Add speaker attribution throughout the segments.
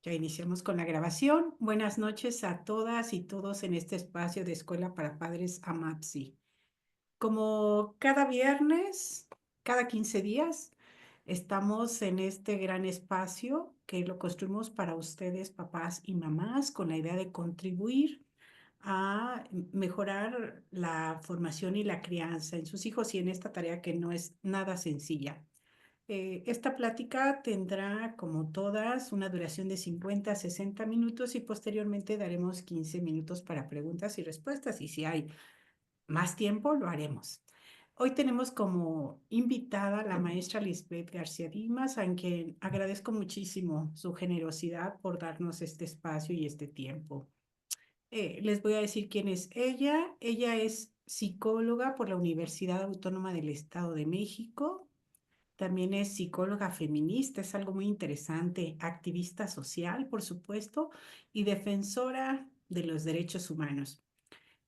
Speaker 1: Ya iniciamos con la grabación. Buenas noches a todas y todos en este espacio de Escuela para Padres AMAPSI. Como cada viernes, cada 15 días, estamos en este gran espacio que lo construimos para ustedes, papás y mamás, con la idea de contribuir a mejorar la formación y la crianza en sus hijos y en esta tarea que no es nada sencilla. Esta plática tendrá, como todas, una duración de 50 a 60 minutos y posteriormente daremos 15 minutos para preguntas y respuestas. Y si hay más tiempo, lo haremos. Hoy tenemos como invitada a la maestra Lisbeth García Dimas, a quien agradezco muchísimo su generosidad por darnos este espacio y este tiempo. Les voy a decir quién es ella. Ella es psicóloga por la Universidad Autónoma del Estado de México. También es psicóloga feminista, es algo muy interesante, activista social, por supuesto, y defensora de los derechos humanos.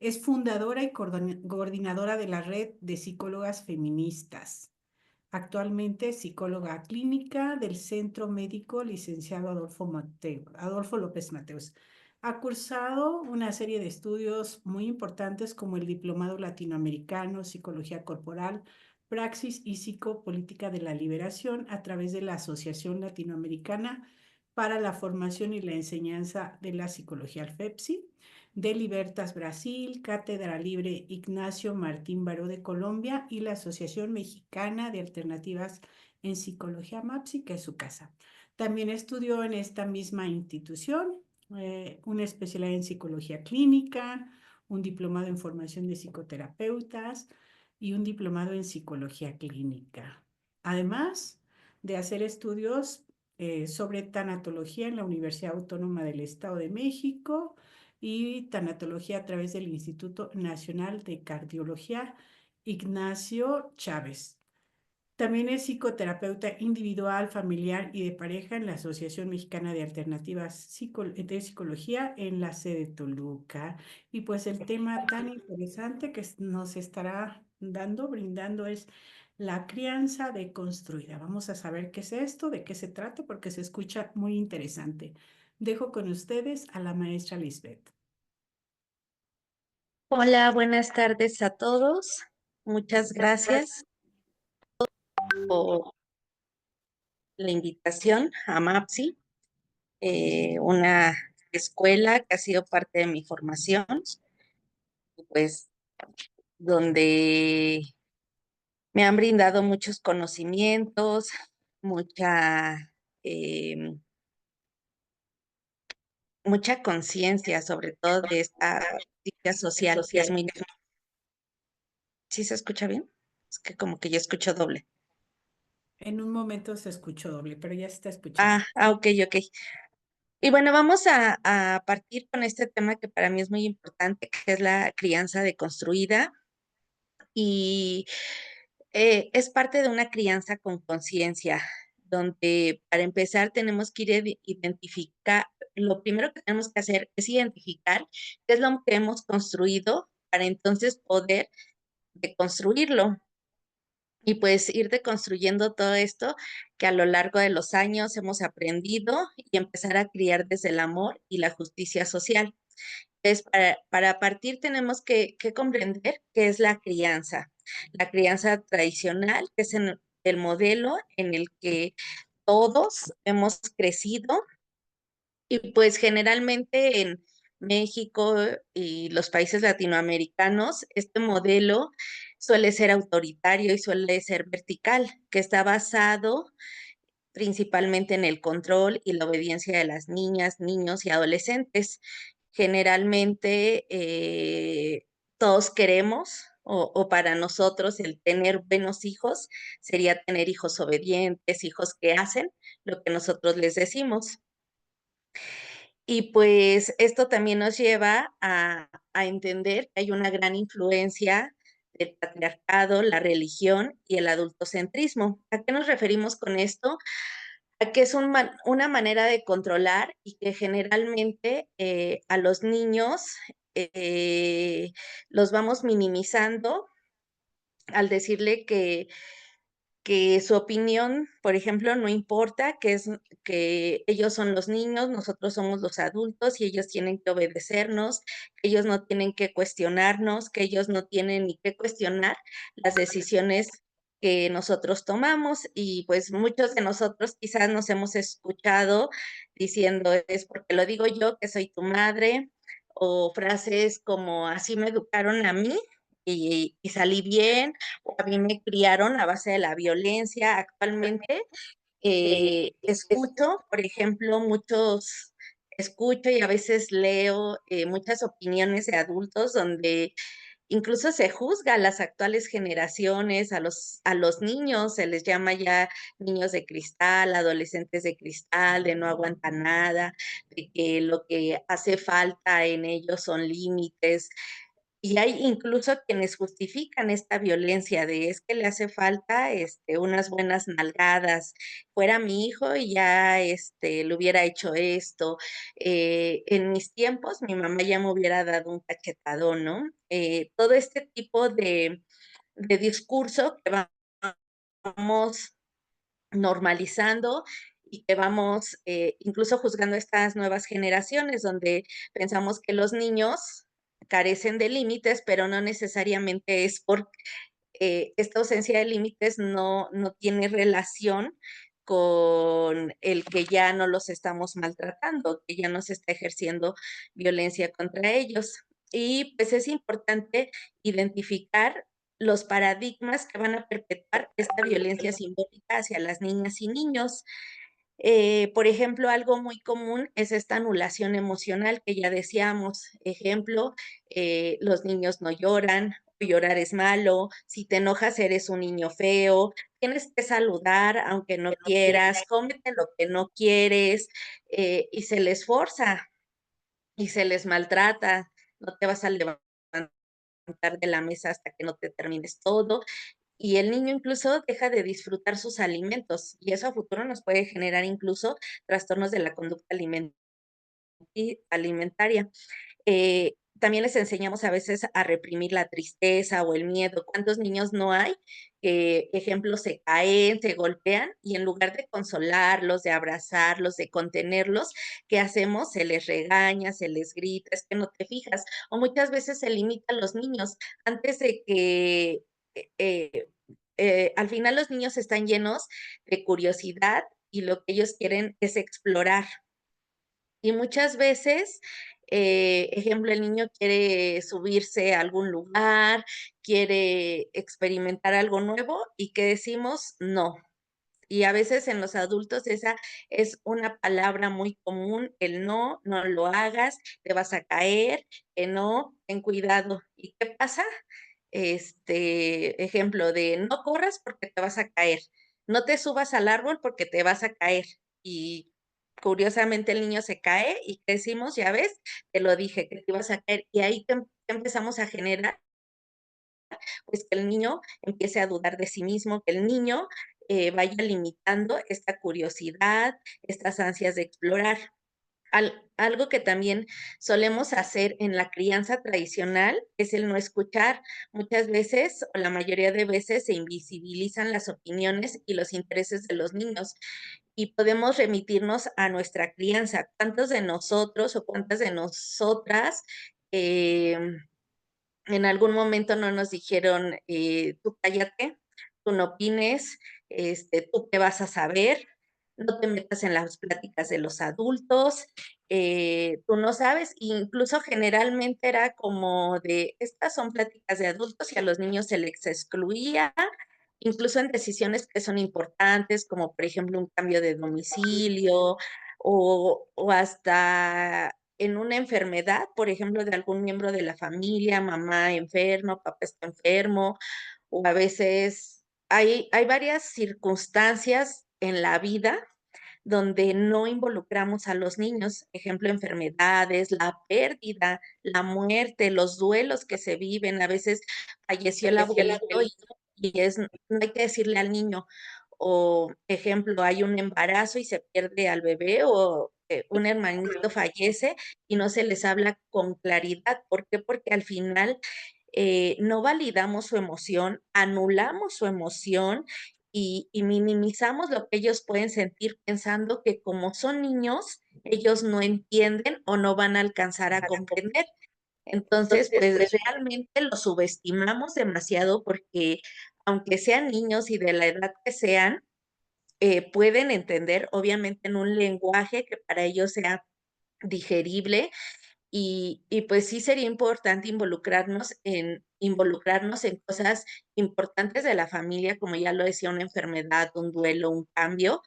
Speaker 1: Es fundadora y coordinadora de la red de psicólogas feministas. Actualmente es psicóloga clínica del Centro Médico Licenciado Adolfo López Mateos. Ha cursado una serie de estudios muy importantes como el Diplomado Latinoamericano, Psicología Corporal, Praxis y Psicopolítica de la Liberación a través de la Asociación Latinoamericana para la Formación y la Enseñanza de la Psicología, ALFEPSI, de Libertas Brasil, Cátedra Libre Ignacio Martín Baró de Colombia y la Asociación Mexicana de Alternativas en Psicología MAPSI, que es su casa. También estudió en esta misma institución una especialidad en psicología clínica, un diplomado en formación de psicoterapeutas y un diplomado en psicología clínica. Además de hacer estudios sobre tanatología en la Universidad Autónoma del Estado de México y tanatología a través del Instituto Nacional de Cardiología Ignacio Chávez. También es psicoterapeuta individual, familiar y de pareja en la Asociación Mexicana de Alternativas de Psicología en la sede de Toluca. Y pues el tema tan interesante que nos estará brindando es la crianza deconstruida. Vamos a saber qué es esto, de qué se trata, porque se escucha muy interesante. Dejo con ustedes a la maestra Lisbeth.
Speaker 2: Hola, buenas tardes a todos. Muchas gracias por la invitación a MAPSI, una escuela que ha sido parte de mi formación, pues donde me han brindado muchos conocimientos, mucha, eh, mucha conciencia, sobre todo de esta justicia social que es muy... ¿Sí se escucha bien? Es que como que yo escucho doble.
Speaker 1: En un momento se escuchó doble, pero ya se está escuchando.
Speaker 2: Ok, ok. Y bueno, vamos a partir con este tema que para mí es muy importante, que es la crianza deconstruida. Y es parte de una crianza con conciencia, donde para empezar tenemos que identificar, lo primero que tenemos que hacer es identificar qué es lo que hemos construido para entonces poder deconstruirlo. Y pues ir deconstruyendo todo esto que a lo largo de los años hemos aprendido y empezar a criar desde el amor y la justicia social. Entonces, para partir tenemos que comprender qué es la crianza. La crianza tradicional, que es el modelo en el que todos hemos crecido y pues generalmente en México y los países latinoamericanos, este modelo suele ser autoritario y suele ser vertical, que está basado principalmente en el control y la obediencia de las niñas, niños y adolescentes. Generalmente todos queremos o para nosotros el tener buenos hijos sería tener hijos obedientes, hijos que hacen lo que nosotros les decimos. Y pues esto también nos lleva a entender que hay una gran influencia del patriarcado, la religión y el adultocentrismo. ¿A qué nos referimos con esto? A que es una manera de controlar y que generalmente a los niños los vamos minimizando al decirle que su opinión, por ejemplo, no importa, que ellos son los niños, nosotros somos los adultos y ellos tienen que obedecernos, que ellos no tienen que cuestionarnos, que ellos no tienen ni que cuestionar las decisiones que nosotros tomamos. Y, pues, muchos de nosotros quizás nos hemos escuchado diciendo: "Es porque lo digo yo, que soy tu madre", o frases como: "Así me educaron a mí y salí bien", o a mí me criaron a base de la violencia. Actualmente, escucho, por ejemplo, escucho y a veces leo, muchas opiniones de adultos donde incluso se juzga a las actuales generaciones, a los niños, se les llama ya niños de cristal, adolescentes de cristal, de no aguantan nada, de que lo que hace falta en ellos son límites. Y hay incluso quienes justifican esta violencia de: "Es que le hace falta, unas buenas nalgadas, fuera mi hijo y ya, le hubiera hecho esto, en mis tiempos mi mamá ya me hubiera dado un cachetadón", ¿no? Todo este tipo de discurso que vamos normalizando y que vamos, incluso juzgando a estas nuevas generaciones, donde pensamos que los niños carecen de límites, pero no necesariamente es por esta ausencia de límites no tiene relación con el que ya no los estamos maltratando, que ya no se está ejerciendo violencia contra ellos. Y, pues, es importante identificar los paradigmas que van a perpetuar esta violencia simbólica hacia las niñas y niños. Por ejemplo, algo muy común es esta anulación emocional que ya decíamos. Ejemplo, los niños no lloran, o llorar es malo, si te enojas eres un niño feo, tienes que saludar aunque no quieras, cómete lo que no quieres, y se les forza y se les maltrata, no te vas a levantar de la mesa hasta que no te termines todo. Y el niño incluso deja de disfrutar sus alimentos, y eso a futuro nos puede generar incluso trastornos de la conducta alimentaria. También les enseñamos a veces a reprimir la tristeza o el miedo. ¿Cuántos niños no hay que, ejemplo, se caen, se golpean y en lugar de consolarlos, de abrazarlos, de contenerlos, ¿qué hacemos? Se les regaña, se les grita, es que no te fijas. O muchas veces se limita a los niños antes de que, eh al final los niños están llenos de curiosidad y lo que ellos quieren es explorar. Y muchas veces, ejemplo, el niño quiere subirse a algún lugar, quiere experimentar algo nuevo, ¿y qué decimos? No. Y a veces en los adultos esa es una palabra muy común, el no, no lo hagas, te vas a caer, que no, ten cuidado. ¿Y qué pasa? Ejemplo de no corras porque te vas a caer, no te subas al árbol porque te vas a caer. Y curiosamente el niño se cae y ¿qué decimos? Ya ves, te lo dije que te ibas a caer. Y ahí que empezamos a generar, pues, que el niño empiece a dudar de sí mismo, que el niño, vaya limitando esta curiosidad, estas ansias de explorar. Algo que también solemos hacer en la crianza tradicional es el no escuchar. Muchas veces, o la mayoría de veces, se invisibilizan las opiniones y los intereses de los niños, y podemos remitirnos a nuestra crianza. ¿Cuántos de nosotros o cuántas de nosotras, em en algún momento no nos dijeron, tú cállate, tú no opines, tú qué vas a saber, no te metas en las pláticas de los adultos, tú no sabes, incluso generalmente era como de, estas son pláticas de adultos y a los niños se les excluía, incluso en decisiones que son importantes, como por ejemplo un cambio de domicilio o hasta en una enfermedad, por ejemplo, de algún miembro de la familia, mamá enferma, papá está enfermo, o a veces hay varias circunstancias en la vida donde no involucramos a los niños, ejemplo, enfermedades, la pérdida, la muerte, los duelos que se viven. A veces falleció el abuelito y no hay que decirle al niño, o ejemplo, hay un embarazo y se pierde al bebé o, un hermanito fallece y no se les habla con claridad, ¿por qué? Porque al final, no validamos su emoción, anulamos su emoción y minimizamos lo que ellos pueden sentir pensando que como son niños, ellos no entienden o no van a alcanzar a comprender. Entonces, pues realmente los subestimamos demasiado porque aunque sean niños y de la edad que sean, pueden entender, obviamente, en un lenguaje que para ellos sea digerible y pues sí sería importante involucrarnos en cosas importantes de la familia, como ya lo decía, una enfermedad, un duelo, un cambio,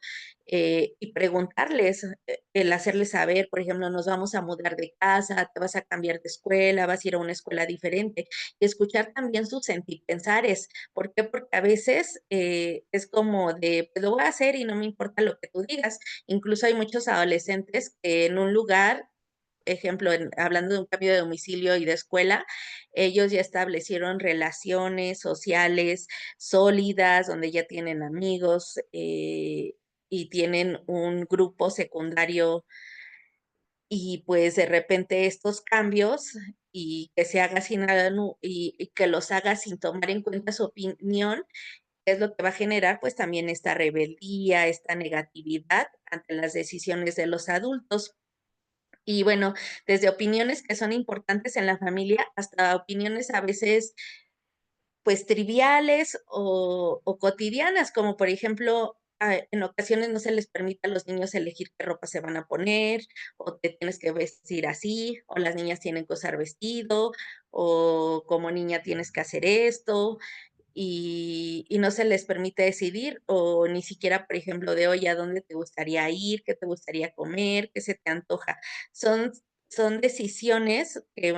Speaker 2: y preguntarles, el hacerles saber, por ejemplo, nos vamos a mudar de casa, te vas a cambiar de escuela, vas a ir a una escuela diferente, y escuchar también sus sentipensares. ¿Por qué? Porque a veces, es como de, pues lo voy a hacer y no me importa lo que tú digas. Incluso hay muchos adolescentes que en un lugar ejemplo, hablando de un cambio de domicilio y de escuela, ellos ya establecieron relaciones sociales sólidas, donde ya tienen amigos y tienen un grupo secundario y pues de repente estos cambios y que se haga sin y que los haga sin tomar en cuenta su opinión, es lo que va a generar pues también esta rebeldía, esta negatividad ante las decisiones de los adultos. Y bueno, desde opiniones que son importantes en la familia hasta opiniones a veces, pues, triviales o cotidianas, como por ejemplo, en ocasiones no se les permite a los niños elegir qué ropa se van a poner, o te tienes que vestir así, o las niñas tienen que usar vestido, o como niña tienes que hacer esto, y no se les permite decidir, o ni siquiera, por ejemplo, de: "Oye, ¿a dónde te gustaría ir? ¿Qué te gustaría comer? ¿Qué se te antoja?". Son son decisiones que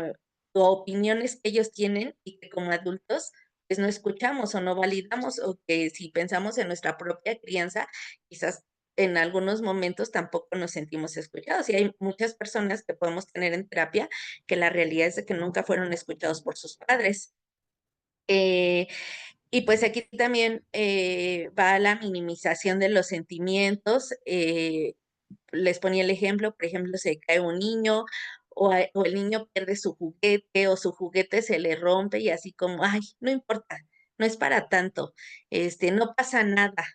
Speaker 2: o opiniones que ellos tienen y que como adultos, pues, no escuchamos o no validamos, o que si pensamos en nuestra propia crianza, quizás en algunos momentos tampoco nos sentimos escuchados. Y hay muchas personas que podemos tener en terapia, que la realidad es de que nunca fueron escuchados por sus padres. Eh y pues aquí también, va la minimización de los sentimientos, les ponía el ejemplo, por ejemplo, se cae un niño o el niño pierde su juguete o su juguete se le rompe y así como: "Ay, no importa, no es para tanto, no pasa nada".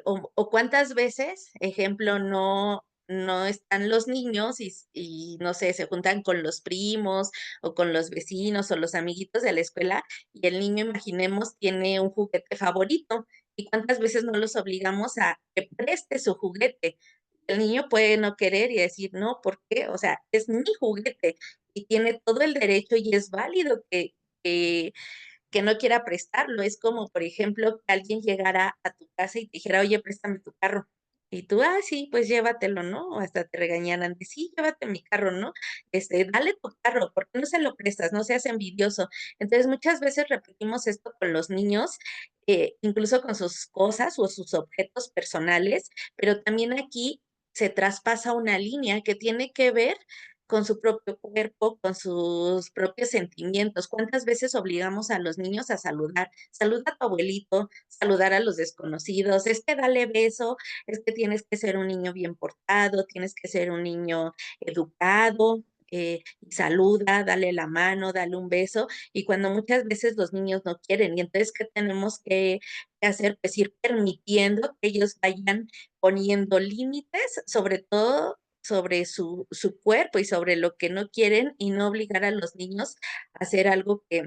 Speaker 2: O cuántas veces, ejemplo, no están los niños y no sé, se juntan con los primos o con los vecinos o los amiguitos de la escuela y el niño, imaginemos, tiene un juguete favorito, y cuántas veces no los obligamos a que preste su juguete. El niño puede no querer y decir: "No, ¿por qué?". O sea, es mi juguete y tiene todo el derecho y es válido que no quiera prestarlo. Es como, por ejemplo, que alguien llegara a tu casa y te dijera: "Oye, préstame tu carro". Y tú: "Ah, sí, pues llévatelo", ¿no? O hasta te regañaran de: "Sí, llévate mi carro", ¿no? Dale tu carro, ¿por qué no se lo prestas? No seas envidioso. Entonces, muchas veces repetimos esto con los niños, incluso con sus cosas o sus objetos personales, pero también aquí se traspasa una línea que tiene que ver con su propio cuerpo, con sus propios sentimientos. ¿Cuántas veces obligamos a los niños a saludar? Saluda a tu abuelito, saludar a los desconocidos, es que dale beso, es que tienes que ser un niño bien portado, tienes que ser un niño educado, y saluda, dale la mano, dale un beso, y cuando muchas veces los niños no quieren, y entonces, ¿qué tenemos que hacer? Pues ir permitiendo que ellos vayan poniendo límites, sobre todo sobre su cuerpo y sobre lo que no quieren, y no obligar a los niños a hacer algo que,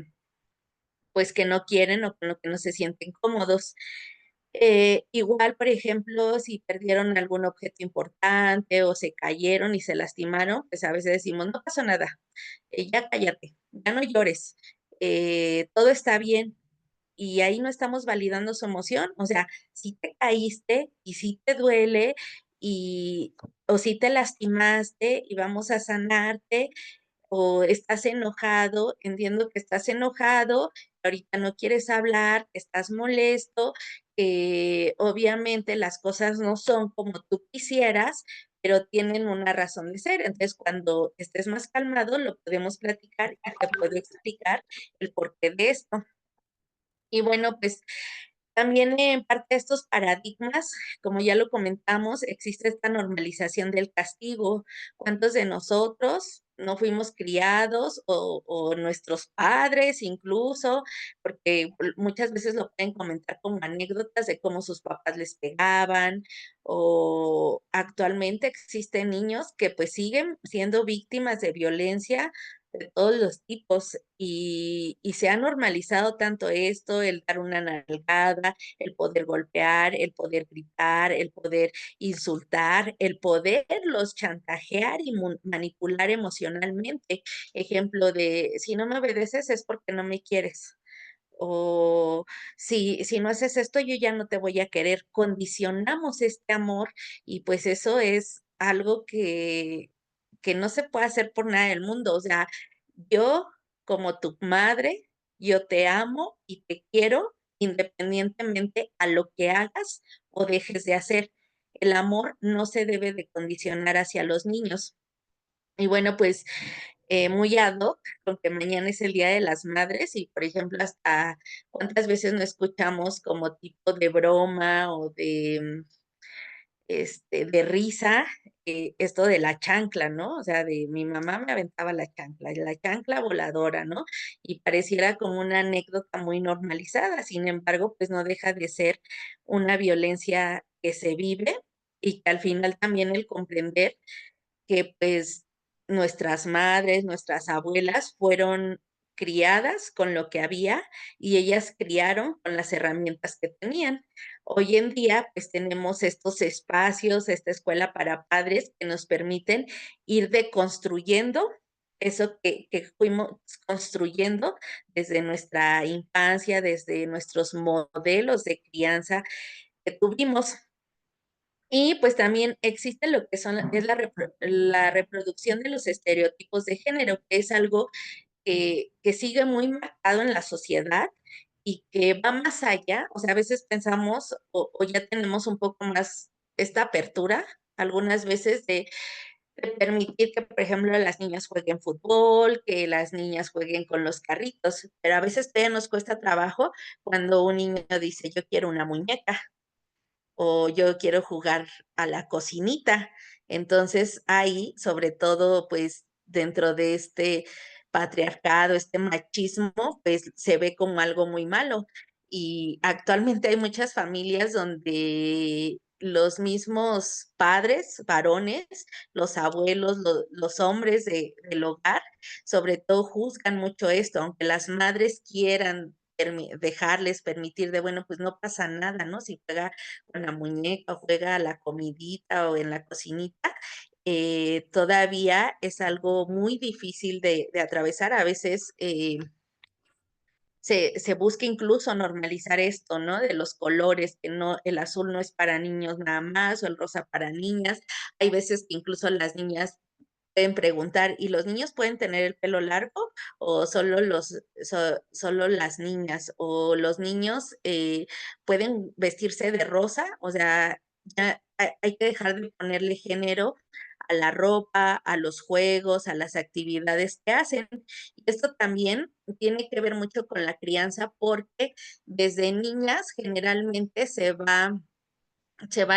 Speaker 2: pues, que no quieren o con lo que no se sienten cómodos. Igual, por ejemplo, si perdieron algún objeto importante o se cayeron y se lastimaron, pues, a veces decimos: "No pasó nada, ya cállate, ya no llores, todo está bien". Y ahí no estamos validando su emoción, o sea, sí te caíste y sí te duele y o sí te lastimaste y vamos a sanarte, o estás enojado, entiendo que estás enojado, ahorita no quieres hablar, que estás molesto, que obviamente las cosas no son como tú quisieras, pero tienen una razón de ser. Entonces, cuando estés más calmado, lo podemos platicar y te puedo explicar el porqué de esto. Y bueno, pues también en parte de estos paradigmas, como ya lo comentamos, existe esta normalización del castigo. ¿Cuántos de nosotros no fuimos criados o nuestros padres incluso, porque muchas veces lo pueden comentar como anécdotas de cómo sus papás les pegaban, o actualmente existen niños que pues siguen siendo víctimas de violencia de todos los tipos y se ha normalizado tanto esto, el dar una nalgada, el poder golpear, el poder gritar, el poder insultar, el poderlos chantajear y manipular emocionalmente. Ejemplo de, si no me obedeces es porque no me quieres. O si no haces esto, yo ya no te voy a querer. Condicionamos este amor y pues eso es algo que no se puede hacer por nada del mundo. O sea, yo como tu madre, yo te amo y te quiero independientemente a lo que hagas o dejes de hacer. El amor no se debe de condicionar hacia los niños. Y bueno, pues muy ad hoc, con que mañana es el Día de las Madres y, por ejemplo, hasta cuántas veces no escuchamos como tipo de broma o de risa, esto de la chancla, ¿no? O sea, de mi mamá me aventaba la chancla voladora, ¿no? Y pareciera como una anécdota muy normalizada, sin embargo, pues no deja de ser una violencia que se vive y que al final también el comprender que pues nuestras madres, nuestras abuelas fueron criadas con lo que había y ellas criaron con las herramientas que tenían. Hoy en día, pues tenemos estos espacios, esta escuela para padres que nos permiten ir deconstruyendo eso que fuimos construyendo desde nuestra infancia, desde nuestros modelos de crianza que tuvimos. Y pues también existe lo que es la reproducción de los estereotipos de género, que es algo que sigue muy marcado en la sociedad y que va más allá. O sea, a veces pensamos o ya tenemos un poco más esta apertura, algunas veces de permitir que, por ejemplo, las niñas jueguen fútbol, que las niñas jueguen con los carritos, pero a veces todavía nos cuesta trabajo cuando un niño dice, yo quiero una muñeca o yo quiero jugar a la cocinita. Entonces, ahí, sobre todo, pues dentro de este patriarcado, este machismo, pues se ve como algo muy malo. Y actualmente hay muchas familias donde los mismos padres, varones, los abuelos, los hombres del hogar, sobre todo juzgan mucho esto, aunque las madres quieran dejarles permitir de, bueno, pues no pasa nada, ¿no? Si juega con la muñeca o juega a la comidita o en la cocinita, todavía es algo muy difícil de atravesar. A veces se busca incluso normalizar esto, ¿no? De los colores, que no, el azul no es para niños nada más o el rosa para niñas. Hay veces que incluso las niñas pueden preguntar, ¿y los niños pueden tener el pelo largo o solo solo las niñas? O los niños pueden vestirse de rosa, o sea, ya hay que dejar de ponerle género a la ropa, a los juegos, a las actividades que hacen. Y esto también tiene que ver mucho con la crianza porque desde niñas generalmente se va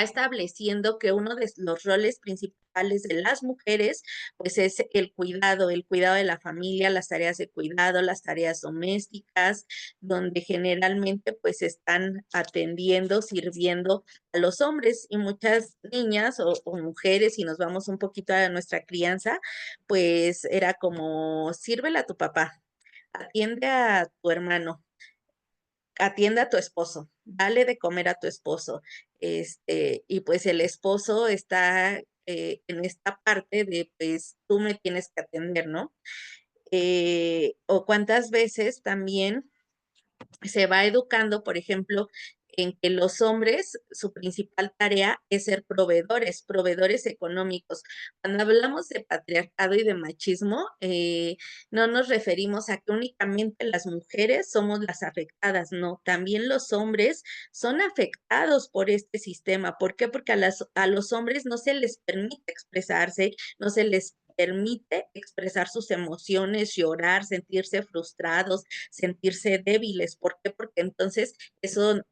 Speaker 2: estableciendo que uno de los roles principales de las mujeres, pues es el cuidado de la familia, las tareas de cuidado, las tareas domésticas, donde generalmente pues están atendiendo, sirviendo a los hombres y muchas niñas o mujeres, si nos vamos un poquito a nuestra crianza, pues era como, sírvele a tu papá, atiende a tu hermano, atienda a tu esposo, dale de comer a tu esposo. Y pues el esposo está en esta parte de, pues tú me tienes que atender, ¿no? O cuántas veces también se va educando, por ejemplo, en que los hombres, su principal tarea es ser proveedores, proveedores económicos. Cuando hablamos de patriarcado y de machismo, no nos referimos a que únicamente las mujeres somos las afectadas, no, también los hombres son afectados por este sistema. ¿Por qué? Porque a los hombres no se les permite expresarse, no se les permite expresar sus emociones, llorar, sentirse frustrados, sentirse débiles. ¿Por qué? Porque entonces eso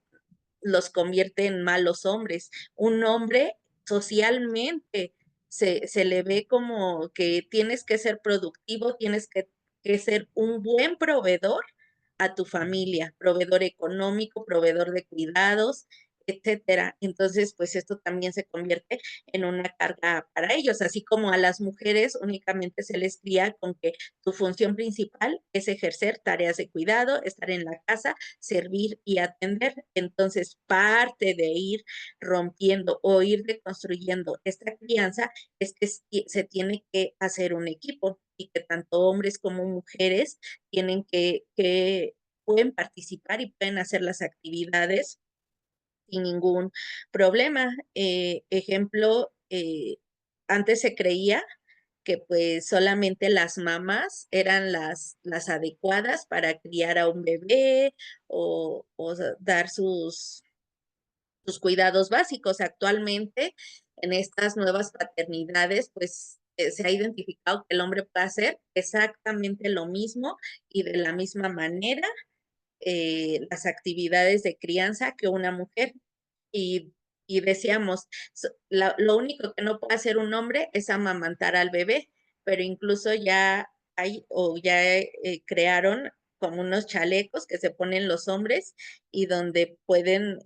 Speaker 2: los convierte en malos hombres. Un hombre socialmente se le ve como que tienes que ser productivo, tienes que ser un buen proveedor a tu familia, proveedor económico, proveedor de cuidados, etcétera. Entonces, pues esto también se convierte en una carga para ellos, así como a las mujeres únicamente se les cría con que tu función principal es ejercer tareas de cuidado, estar en la casa, servir y atender. Entonces, parte de ir rompiendo o ir reconstruyendo esta crianza es que se tiene que hacer un equipo y que tanto hombres como mujeres tienen que pueden participar y pueden hacer las actividades sin ningún problema. Ejemplo, antes se creía que pues solamente las mamás eran las adecuadas para criar a un bebé o dar sus cuidados básicos. Actualmente, en estas nuevas paternidades, pues se ha identificado que el hombre puede hacer exactamente lo mismo y de la misma manera las actividades de crianza que una mujer. Y, y decíamos, lo único que no puede hacer un hombre es amamantar al bebé, pero incluso ya hay o ya crearon como unos chalecos que se ponen los hombres y donde pueden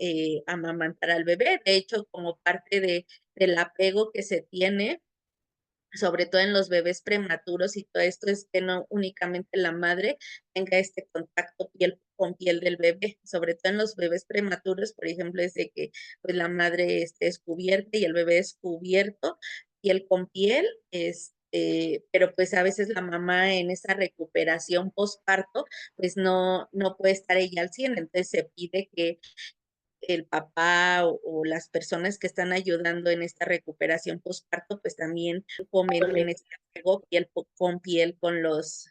Speaker 2: amamantar al bebé. De hecho, como parte del apego que se tiene sobre todo en los bebés prematuros y todo esto, es que no únicamente la madre tenga este contacto piel con piel del bebé, sobre todo en los bebés prematuros, por ejemplo, es de que pues la madre esté descubierta y el bebé descubierto, piel con piel, pero pues a veces la mamá en esa recuperación postparto, pues no puede estar ella al 100, entonces se pide que el papá o las personas que están ayudando en esta recuperación postparto, pues también fomenten este apego piel con piel con los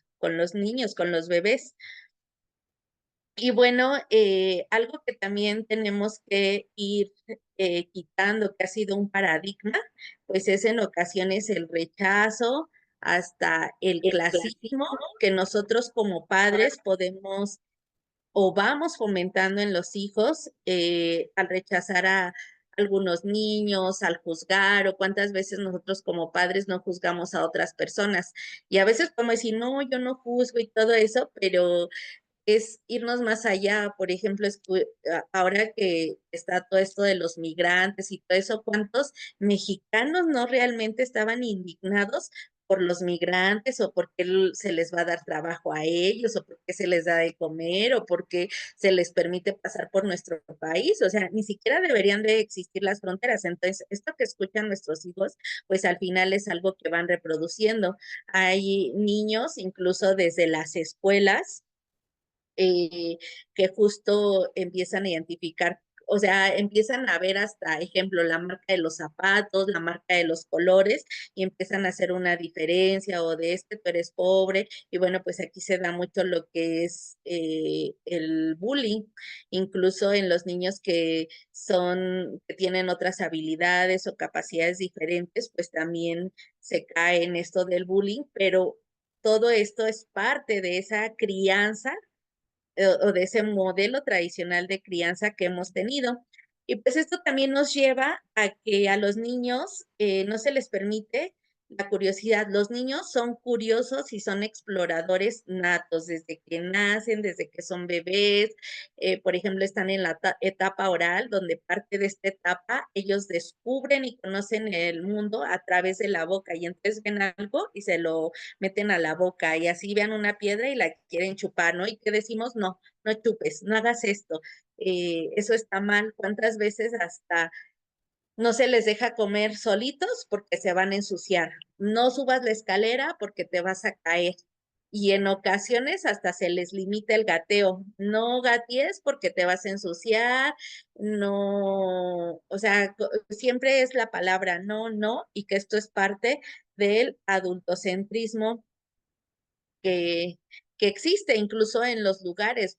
Speaker 2: niños, con los bebés. Y bueno, algo que también tenemos que ir quitando, que ha sido un paradigma, pues es en ocasiones el rechazo, hasta el clasismo que nosotros como padres podemos o vamos fomentando en los hijos al rechazar a algunos niños, al juzgar, o cuántas veces nosotros como padres no juzgamos a otras personas. Y a veces podemos decir, no, yo no juzgo y todo eso, pero es irnos más allá. Por ejemplo, ahora que está todo esto de los migrantes y todo eso, ¿cuántos mexicanos no realmente estaban indignados por los migrantes o porque se les va a dar trabajo a ellos o porque se les da de comer o porque se les permite pasar por nuestro país? O sea, ni siquiera deberían de existir las fronteras. Entonces, esto que escuchan nuestros hijos, pues al final es algo que van reproduciendo. Hay niños, incluso desde las escuelas, eh, que justo empiezan a identificar, o sea, empiezan a ver hasta, ejemplo, la marca de los zapatos, la marca de los colores, y empiezan a hacer una diferencia, o de este tú eres pobre, y bueno, pues aquí se da mucho lo que es el bullying, incluso en los niños que tienen otras habilidades o capacidades diferentes, pues también se cae en esto del bullying, pero todo esto es parte de esa crianza o de ese modelo tradicional de crianza que hemos tenido. Y pues esto también nos lleva a que a los niños no se les permite la curiosidad. Los niños son curiosos y son exploradores natos desde que nacen, desde que son bebés. Por ejemplo, están en la etapa oral, donde parte de esta etapa ellos descubren y conocen el mundo a través de la boca y entonces ven algo y se lo meten a la boca y así vean una piedra y la quieren chupar, ¿no? ¿Y qué decimos? No, no chupes, no hagas esto, eso está mal. ¿Cuántas veces hasta no se les deja comer solitos porque se van a ensuciar? No subas la escalera porque te vas a caer. Y en ocasiones hasta se les limita el gateo. No gatees porque te vas a ensuciar. No, o sea, siempre es la palabra no, no, y que esto es parte del adultocentrismo que, que existe incluso en los lugares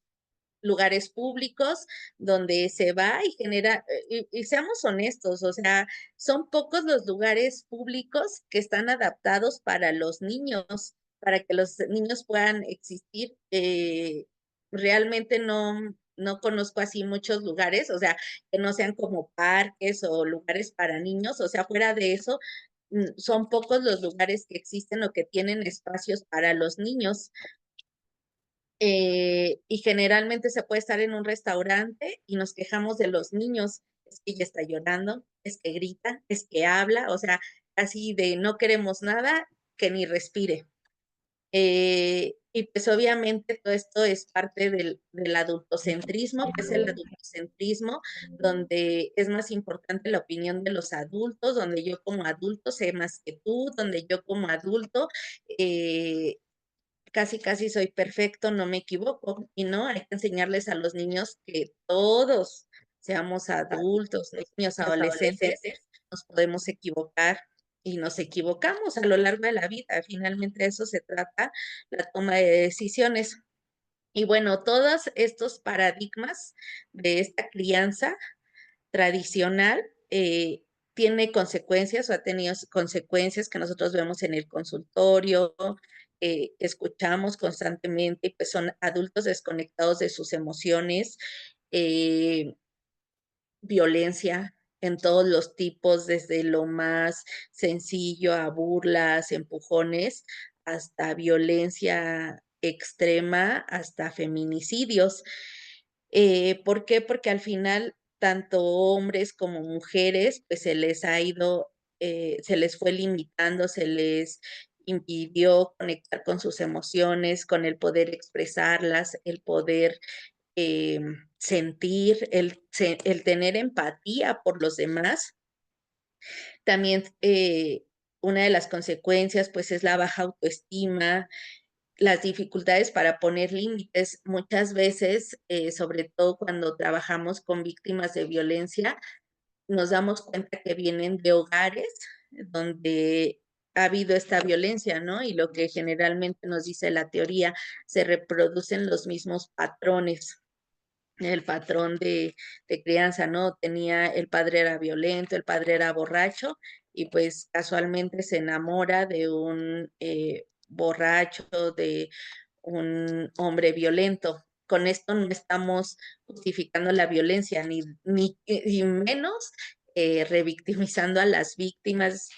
Speaker 2: públicos donde se va y genera, y seamos honestos, o sea, son pocos los lugares públicos que están adaptados para los niños, para que los niños puedan existir. Realmente no conozco así muchos lugares, o sea, que no sean como parques o lugares para niños, o sea, fuera de eso, son pocos los lugares que existen o que tienen espacios para los niños. Y generalmente se puede estar en un restaurante y nos quejamos de los niños, es que ella está llorando, es que grita, es que habla, o sea, así de no queremos nada que ni respire. Y pues obviamente todo esto es parte del adultocentrismo, que es el adultocentrismo, donde es más importante la opinión de los adultos, donde yo como adulto sé más que tú, donde yo como adulto eh, casi, casi soy perfecto, no me equivoco. Y no, hay que enseñarles a los niños que todos seamos adultos, niños, adolescentes, nos podemos equivocar y nos equivocamos a lo largo de la vida. Finalmente de eso se trata la toma de decisiones. Y bueno, todos estos paradigmas de esta crianza tradicional tiene consecuencias o ha tenido consecuencias que nosotros vemos en el consultorio, escuchamos constantemente, pues son adultos desconectados de sus emociones, eh, violencia en todos los tipos, desde lo más sencillo a burlas, empujones, hasta violencia extrema, hasta feminicidios. ¿Por qué? Porque al final tanto hombres como mujeres, pues se les ha ido, se les fue limitando, se les impidió conectar con sus emociones, con el poder expresarlas, el poder sentir, el tener empatía por los demás. También una de las consecuencias, pues, es la baja autoestima, las dificultades para poner límites. Muchas veces, sobre todo cuando trabajamos con víctimas de violencia, nos damos cuenta que vienen de hogares donde ha habido esta violencia, ¿no? Y lo que generalmente nos dice la teoría, se reproducen los mismos patrones, el patrón de crianza, ¿no? Tenía, el padre era violento, el padre era borracho y pues casualmente se enamora de un borracho, de un hombre violento. Con esto no estamos justificando la violencia, ni menos revictimizando a las víctimas,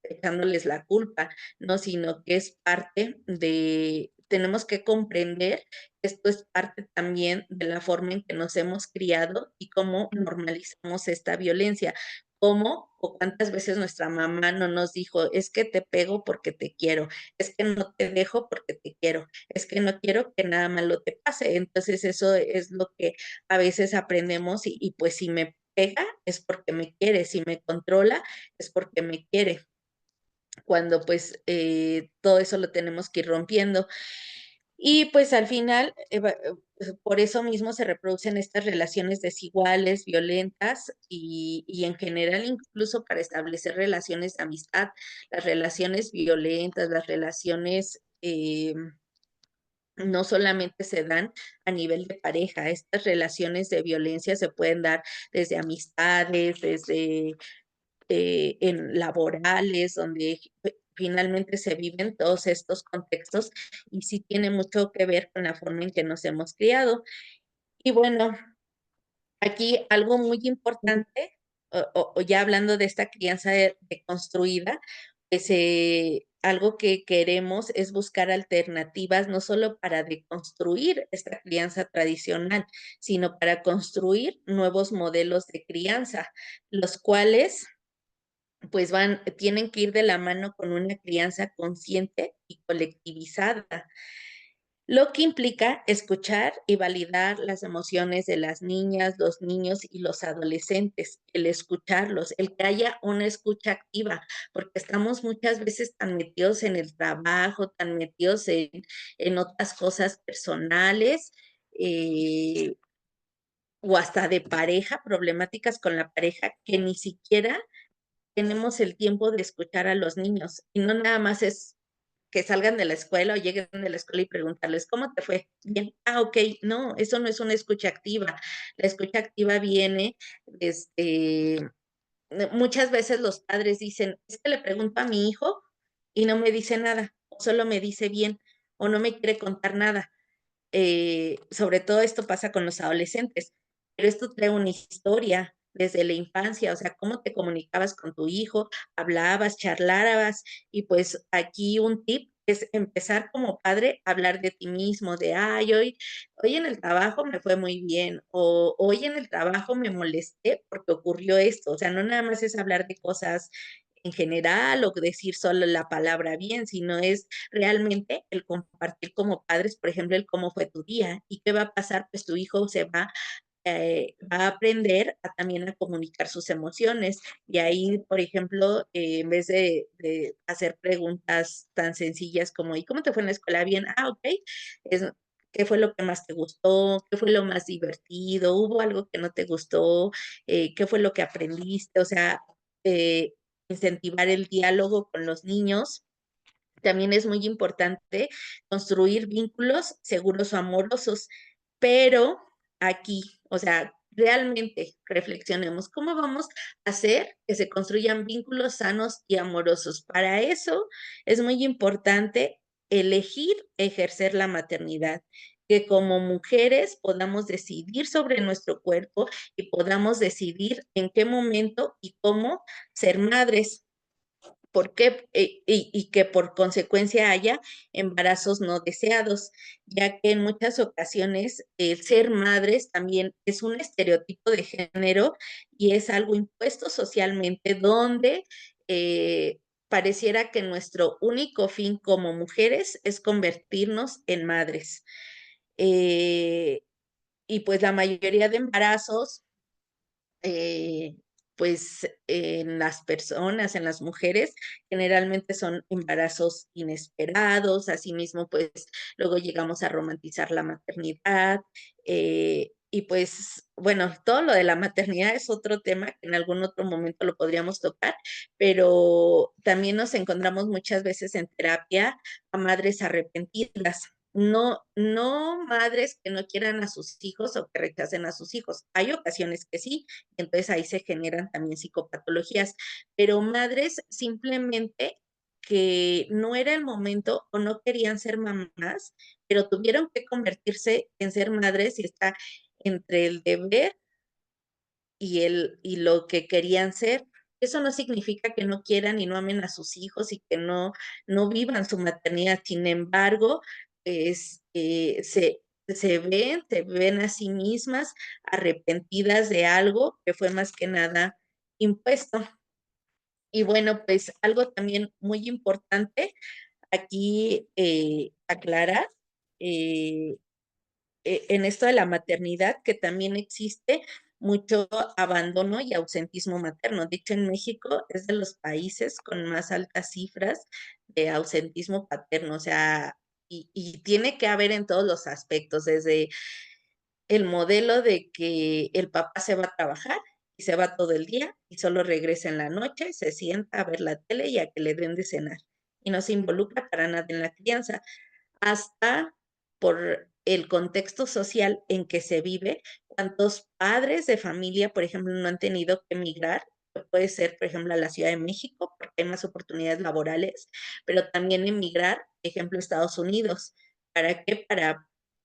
Speaker 2: echándoles la culpa, ¿no? Sino que es parte de, tenemos que comprender que esto es parte también de la forma en que nos hemos criado y cómo normalizamos esta violencia. ¿Cómo o cuántas veces nuestra mamá no nos dijo, es que te pego porque te quiero, es que no te dejo porque te quiero, es que no quiero que nada malo te pase? Entonces eso es lo que a veces aprendemos y pues si me pega es porque me quiere, si me controla es porque me quiere, cuando pues todo eso lo tenemos que ir rompiendo. Y pues al final, pues, por eso mismo se reproducen estas relaciones desiguales, violentas y en general incluso para establecer relaciones de amistad, las relaciones violentas, las relaciones no solamente se dan a nivel de pareja, estas relaciones de violencia se pueden dar desde amistades, desde en laborales, donde finalmente se viven todos estos contextos y sí tiene mucho que ver con la forma en que nos hemos criado. Y bueno, aquí algo muy importante, o ya hablando de esta crianza deconstruida, pues algo que queremos es buscar alternativas no solo para deconstruir esta crianza tradicional, sino para construir nuevos modelos de crianza, los cuales pues tienen que ir de la mano con una crianza consciente y colectivizada, lo que implica escuchar y validar las emociones de las niñas, los niños y los adolescentes, el escucharlos, el que haya una escucha activa, porque estamos muchas veces tan metidos en el trabajo, tan metidos en otras cosas personales, eh, o hasta de pareja, problemáticas con la pareja, que ni siquiera tenemos el tiempo de escuchar a los niños y no nada más es que salgan de la escuela o lleguen de la escuela y preguntarles, ¿cómo te fue? Bien. Ah, ok. No, eso no es una escucha activa. La escucha activa viene, este, muchas veces los padres dicen, es que le pregunto a mi hijo y no me dice nada, o solo me dice bien, o no me quiere contar nada. Sobre todo esto pasa con los adolescentes, pero esto trae una historia. desde la infancia, o sea, cómo te comunicabas con tu hijo, hablabas, charlabas, y pues aquí un tip es empezar como padre a hablar de ti mismo, de, ay, hoy en el trabajo me fue muy bien, o hoy en el trabajo me molesté porque ocurrió esto, o sea, no nada más es hablar de cosas en general o decir solo la palabra bien, sino es realmente el compartir como padres, por ejemplo, el cómo fue tu día y qué va a pasar, pues tu hijo se va a aprender a también a comunicar sus emociones. Y ahí, por ejemplo, en vez de hacer preguntas tan sencillas como, ¿y cómo te fue en la escuela? Bien, ok, es, ¿qué fue lo que más te gustó? ¿Qué fue lo más divertido? ¿Hubo algo que no te gustó? ¿Qué fue lo que aprendiste? O sea, eh, incentivar el diálogo con los niños. También es muy importante construir vínculos seguros o amorosos, pero aquí, o sea, realmente reflexionemos cómo vamos a hacer que se construyan vínculos sanos y amorosos. Para eso es muy importante elegir ejercer la maternidad, que como mujeres podamos decidir sobre nuestro cuerpo y podamos decidir en qué momento y cómo ser madres. ¿Por qué? Y que por consecuencia haya embarazos no deseados, ya que en muchas ocasiones el ser madres también es un estereotipo de género y es algo impuesto socialmente donde eh, pareciera que nuestro único fin como mujeres es convertirnos en madres. Eh, y pues la mayoría de embarazos eh, pues en las personas, en las mujeres, generalmente son embarazos inesperados, asimismo, pues luego llegamos a romantizar la maternidad, y pues bueno, todo lo de la maternidad es otro tema que en algún otro momento lo podríamos tocar, pero también nos encontramos muchas veces en terapia a madres arrepentidas. No, no madres que no quieran a sus hijos o que rechacen a sus hijos. Hay ocasiones que sí, entonces ahí se generan también psicopatologías, pero madres simplemente que no era el momento o no querían ser mamás, pero tuvieron que convertirse en ser madres y está entre el deber y lo que querían ser. Eso no significa que no quieran y no amen a sus hijos y que no vivan su maternidad. Sin embargo, pues, se ven a sí mismas arrepentidas de algo que fue más que nada impuesto. Y bueno, pues algo también muy importante aquí aclarar, eh, en esto de la maternidad, que también existe mucho abandono y ausentismo materno. De hecho, en México es de los países con más altas cifras de ausentismo paterno, o sea, y tiene que haber en todos los aspectos, desde el modelo de que el papá se va a trabajar y se va todo el día y solo regresa en la noche, se sienta a ver la tele y a que le den de cenar y no se involucra para nada en la crianza hasta por el contexto social en que se vive, cuántos padres de familia, por ejemplo, no han tenido que emigrar, puede ser, por ejemplo, a la Ciudad de México, porque hay más oportunidades laborales, pero también emigrar, por ejemplo, a Estados Unidos. ¿Para qué?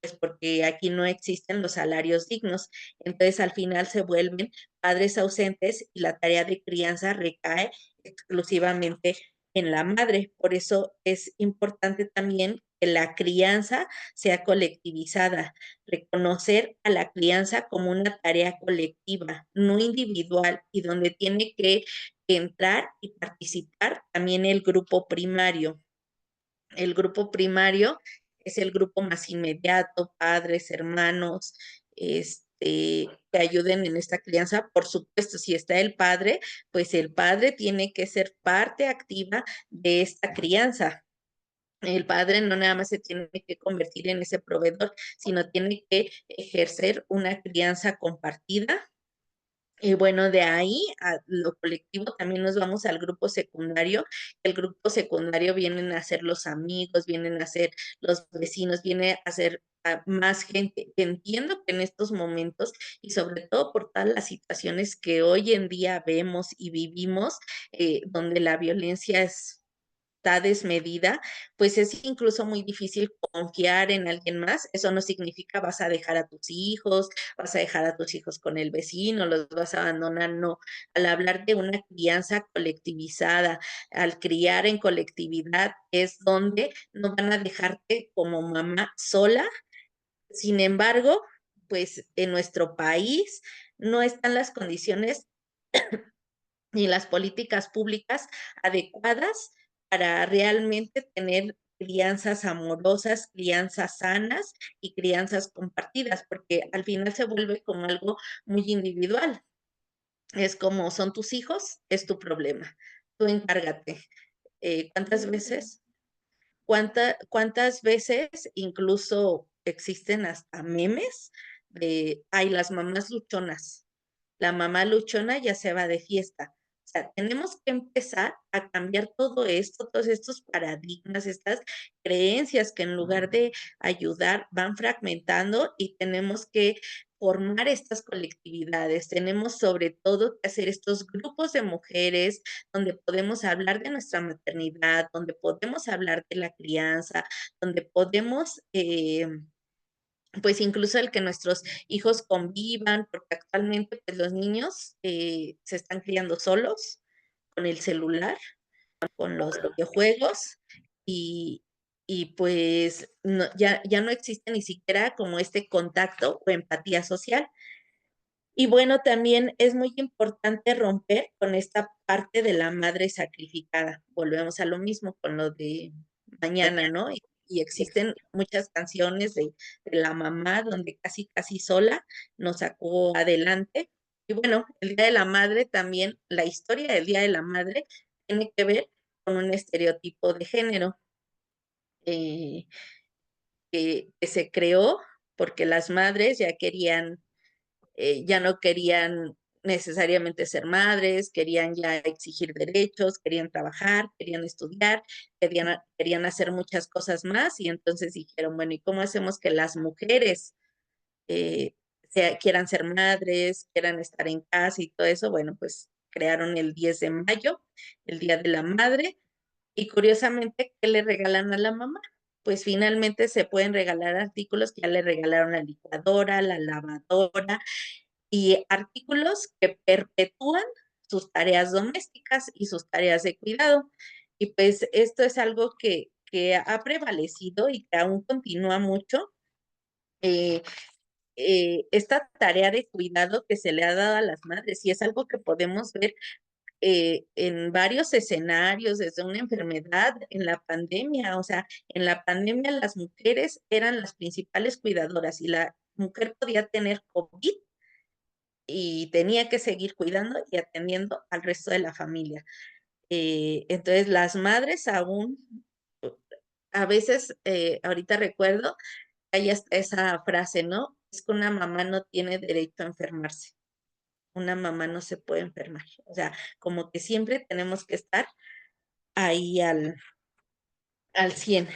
Speaker 2: Pues porque aquí no existen los salarios dignos. Entonces, al final se vuelven padres ausentes y la tarea de crianza recae exclusivamente en la madre. Por eso es importante también que la crianza sea colectivizada, reconocer a la crianza como una tarea colectiva, no individual, y donde tiene que entrar y participar también el grupo primario. El grupo primario es el grupo más inmediato, padres, hermanos, que ayuden en esta crianza. Por supuesto, si está el padre, pues el padre tiene que ser parte activa de esta crianza. El padre no nada más se tiene que convertir en ese proveedor, sino tiene que ejercer una crianza compartida. Y bueno, de ahí a lo colectivo también nos vamos al grupo secundario. El grupo secundario vienen a ser los amigos, vienen a ser los vecinos, viene a ser más gente. Entiendo que en estos momentos y sobre todo por todas las situaciones que hoy en día vemos y vivimos, donde la violencia es está desmedida, pues es incluso muy difícil confiar en alguien más. Eso no significa vas a dejar a tus hijos, vas a dejar a tus hijos con el vecino, los vas a abandonar, no. Al hablar de una crianza colectivizada, al criar en colectividad, es donde no van a dejarte como mamá sola. Sin embargo, pues en nuestro país no están las condiciones ni las políticas públicas adecuadas para realmente tener crianzas amorosas, crianzas sanas y crianzas compartidas, porque al final se vuelve como algo muy individual. Es como son tus hijos, es tu problema. Tú encárgate. ¿Cuántas veces? ¿Cuántas veces incluso existen hasta memes de, ay, las mamás luchonas? La mamá luchona ya se va de fiesta. O sea, tenemos que empezar a cambiar todo esto, todos estos paradigmas, estas creencias que en lugar de ayudar van fragmentando y tenemos que formar estas colectividades. Tenemos sobre todo que hacer estos grupos de mujeres donde podemos hablar de nuestra maternidad, donde podemos hablar de la crianza, donde podemos pues incluso el que nuestros hijos convivan, porque actualmente pues los niños se están criando solos con el celular, con los videojuegos y, y pues ya no existe ni siquiera como este contacto o empatía social. Y bueno, también es muy importante romper con esta parte de la madre sacrificada. Volvemos a lo mismo con lo de mañana, ¿no? Y existen muchas canciones de la mamá donde casi, casi sola nos sacó adelante. Y bueno, el Día de la Madre también, la historia del Día de la Madre tiene que ver con un estereotipo de género eh, que se creó porque las madres ya no querían necesariamente ser madres, querían ya exigir derechos, querían trabajar, querían estudiar, querían hacer muchas cosas más y entonces dijeron, bueno, ¿y cómo hacemos que las mujeres eh, quieran ser madres, quieran estar en casa y todo eso? Bueno, pues crearon el 10 de mayo, el Día de la Madre, y curiosamente, ¿qué le regalan a la mamá? Pues finalmente se pueden regalar artículos que ya le regalaron la licuadora, la lavadora, y artículos que perpetúan sus tareas domésticas y sus tareas de cuidado. Y pues esto es algo que ha prevalecido y que aún continúa mucho. eh, Esta tarea de cuidado que se le ha dado a las madres y es algo que podemos ver en varios escenarios, desde una enfermedad, en la pandemia, o sea, en la pandemia las mujeres eran las principales cuidadoras y la mujer podía tener COVID y tenía que seguir cuidando y atendiendo al resto de la familia. Entonces, las madres aún, a veces, ahorita recuerdo, hay hasta esa frase, ¿no? Es que una mamá no tiene derecho a enfermarse, una mamá no se puede enfermar. O sea, como que siempre tenemos que estar ahí al 100.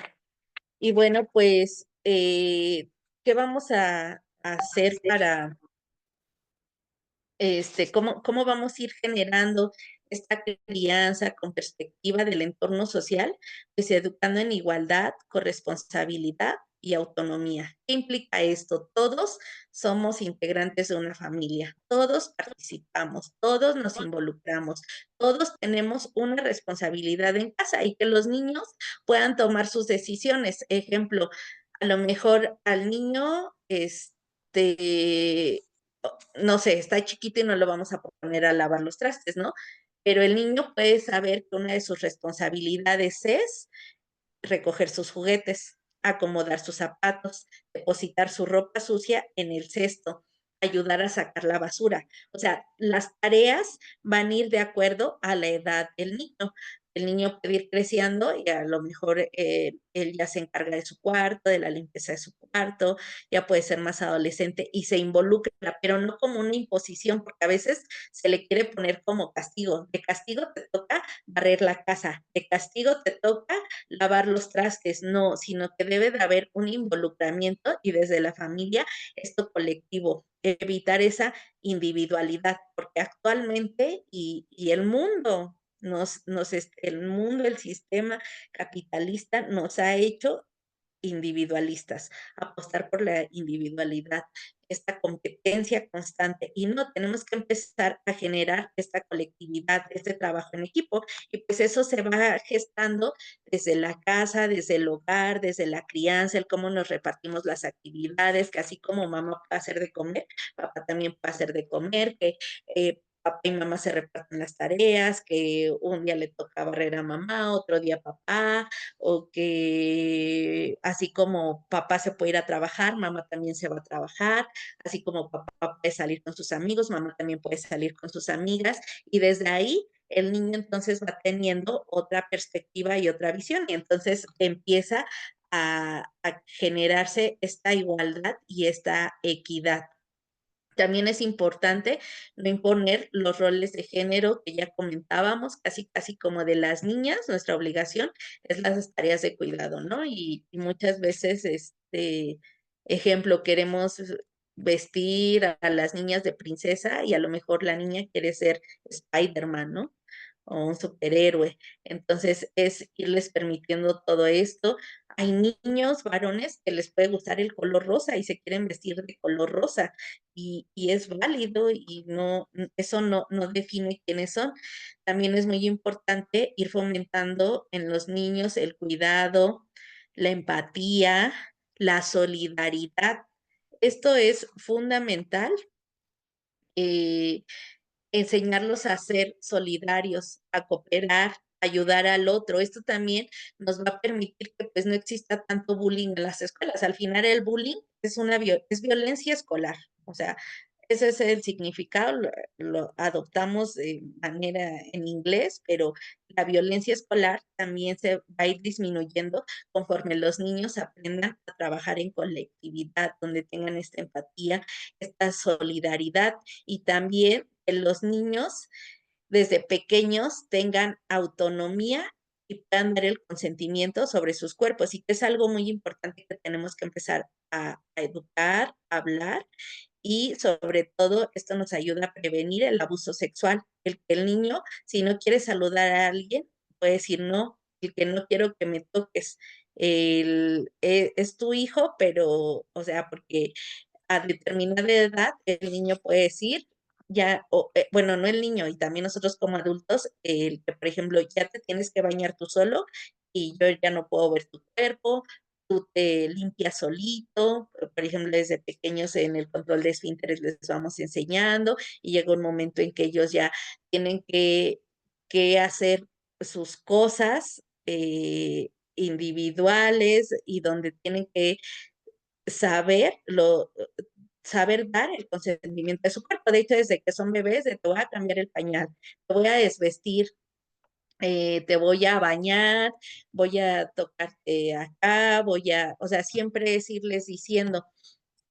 Speaker 2: Y bueno, pues, ¿qué vamos a hacer para cómo vamos a ir generando esta crianza con perspectiva del entorno social? Pues educando en igualdad, corresponsabilidad y autonomía. ¿Qué implica esto? Todos somos integrantes de una familia, todos participamos, todos nos involucramos, todos tenemos una responsabilidad en casa y que los niños puedan tomar sus decisiones. Ejemplo, a lo mejor al niño, no sé, está chiquito y no lo vamos a poner a lavar los trastes, ¿no? Pero el niño puede saber que una de sus responsabilidades es recoger sus juguetes, acomodar sus zapatos, depositar su ropa sucia en el cesto, ayudar a sacar la basura. O sea, las tareas van a ir de acuerdo a la edad del niño. El niño puede ir creciendo y a lo mejor él ya se encarga de su cuarto, de la limpieza de su cuarto, ya puede ser más adolescente y se involucra, pero no como una imposición, porque a veces se le quiere poner como castigo. De castigo te toca barrer la casa, de castigo te toca lavar los trastes, no, sino que debe de haber un involucramiento y desde la familia esto colectivo, evitar esa individualidad, porque actualmente y el mundo el mundo, el sistema capitalista nos ha hecho individualistas, apostar por la individualidad, esta competencia constante. Y no, tenemos que empezar a generar esta colectividad, este trabajo en equipo. Y pues eso se va gestando desde la casa, desde el hogar, desde la crianza, el cómo nos repartimos las actividades, que así como mamá puede hacer de comer, papá también puede hacer de comer, que papá y mamá se reparten las tareas, que un día le toca barrer a mamá, otro día papá, o que así como papá se puede ir a trabajar, mamá también se va a trabajar, así como papá puede salir con sus amigos, mamá también puede salir con sus amigas, y desde ahí el niño entonces va teniendo otra perspectiva y otra visión, y entonces empieza a generarse esta igualdad y esta equidad. También es importante no imponer los roles de género que ya comentábamos, casi, casi como de las niñas, nuestra obligación es las tareas de cuidado, ¿no? Y muchas veces, ejemplo, queremos vestir a las niñas de princesa y a lo mejor la niña quiere ser Spider-Man, ¿no? O un superhéroe. Entonces, es irles permitiendo todo esto. Hay niños varones que les puede gustar el color rosa y se quieren vestir de color rosa y es válido y no, eso no define quiénes son. También es muy importante ir fomentando en los niños el cuidado, la empatía, la solidaridad. Esto es fundamental, eh, enseñarlos a ser solidarios, a cooperar, ayudar al otro. Esto también nos va a permitir que pues no exista tanto bullying en las escuelas. Al final el bullying es violencia escolar. O sea, ese es el significado, lo adoptamos de manera en inglés, pero la violencia escolar también se va a ir disminuyendo conforme los niños aprendan a trabajar en colectividad, donde tengan esta empatía, esta solidaridad y también que los niños desde pequeños tengan autonomía y puedan dar el consentimiento sobre sus cuerpos y que es algo muy importante que tenemos que empezar a educar, a hablar y sobre todo esto nos ayuda a prevenir el abuso sexual. El niño, si no quiere saludar a alguien, puede decir no, el que no quiero que me toques. Es tu hijo, pero, o sea, porque a determinada edad el niño puede decir, ya, bueno, no el niño, y también nosotros como adultos, el que, por ejemplo, ya te tienes que bañar tú solo y yo ya no puedo ver tu cuerpo, tú te limpias solito, por ejemplo, desde pequeños en el control de esfínteres les vamos enseñando y llega un momento en que ellos ya tienen que hacer sus cosas individuales y donde tienen que saber saber dar el consentimiento de su cuerpo. De hecho, desde que son bebés, te voy a cambiar el pañal, te voy a desvestir, te voy a bañar, voy a tocarte acá, o sea, siempre es irles diciendo,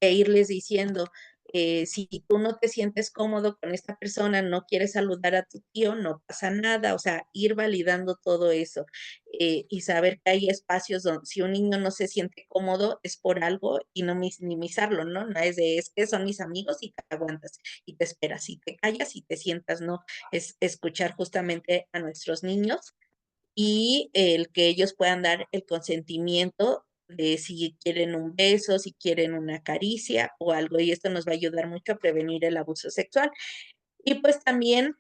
Speaker 2: irles diciendo, si tú no te sientes cómodo con esta persona, no quieres saludar a tu tío, no pasa nada, o sea, ir validando todo eso y saber que hay espacios donde si un niño no se siente cómodo es por algo y no minimizarlo, ¿no? No es de, es que son mis amigos y te aguantas y te esperas y te callas y te sientas, ¿no? Es escuchar justamente a nuestros niños y el que ellos puedan dar el consentimiento de si quieren un beso, si quieren una caricia o algo, y esto nos va a ayudar mucho a prevenir el abuso sexual. Y pues también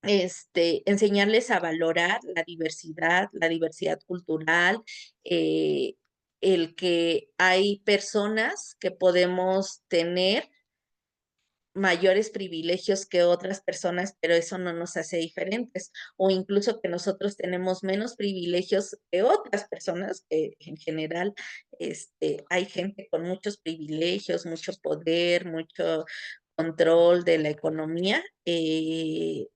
Speaker 2: enseñarles a valorar la diversidad cultural, eh, el que hay personas que podemos tener mayores privilegios que otras personas, pero eso no nos hace diferentes, o incluso que nosotros tenemos menos privilegios que otras personas, que en general hay gente con muchos privilegios, mucho poder, mucho control de la economía, y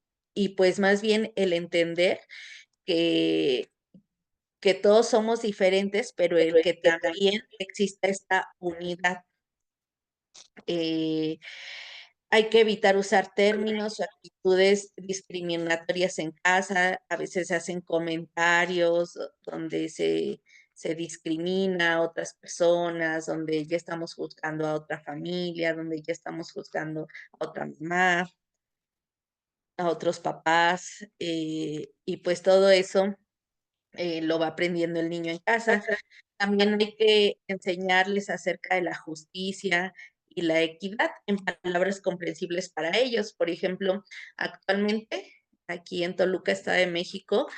Speaker 2: pues más bien el entender que, que todos somos diferentes, pero el que también exista esta unidad. eh, Hay que evitar usar términos o actitudes discriminatorias en casa. A veces se hacen comentarios donde se discrimina a otras personas, donde ya estamos juzgando a otra familia, donde ya estamos juzgando a otra mamá. a otros papás, y pues todo eso lo va aprendiendo el niño en casa. También hay que enseñarles acerca de la justicia y la equidad en palabras comprensibles para ellos. Por ejemplo, actualmente aquí en Toluca, Estado de México,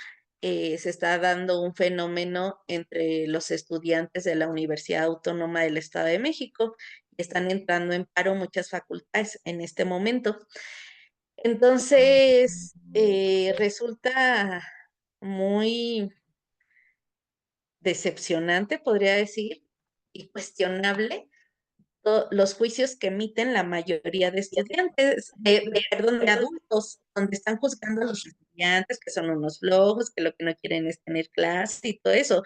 Speaker 2: se está dando un fenómeno entre los estudiantes de la Universidad Autónoma del Estado de México. Están entrando en paro muchas facultades en este momento. Entonces, resulta muy decepcionante, podría decir, y cuestionable los juicios que emiten la mayoría de estudiantes, perdón, de adultos, donde están juzgando a los estudiantes que son unos flojos, que lo que no quieren es tener clase y todo eso,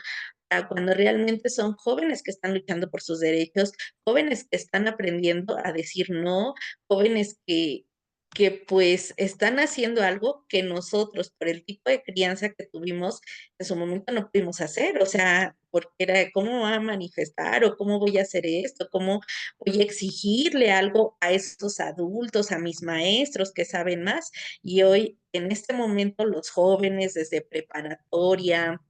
Speaker 2: cuando realmente son jóvenes que están luchando por sus derechos, jóvenes que están aprendiendo a decir no, jóvenes que pues están haciendo algo que nosotros, por el tipo de crianza que tuvimos, en su momento no pudimos hacer, o sea, porque era, ¿cómo voy a manifestar o cómo voy a hacer esto? ¿Cómo voy a exigirle algo a esos adultos, a mis maestros que saben más? Y hoy, en este momento, los jóvenes desde preparatoria,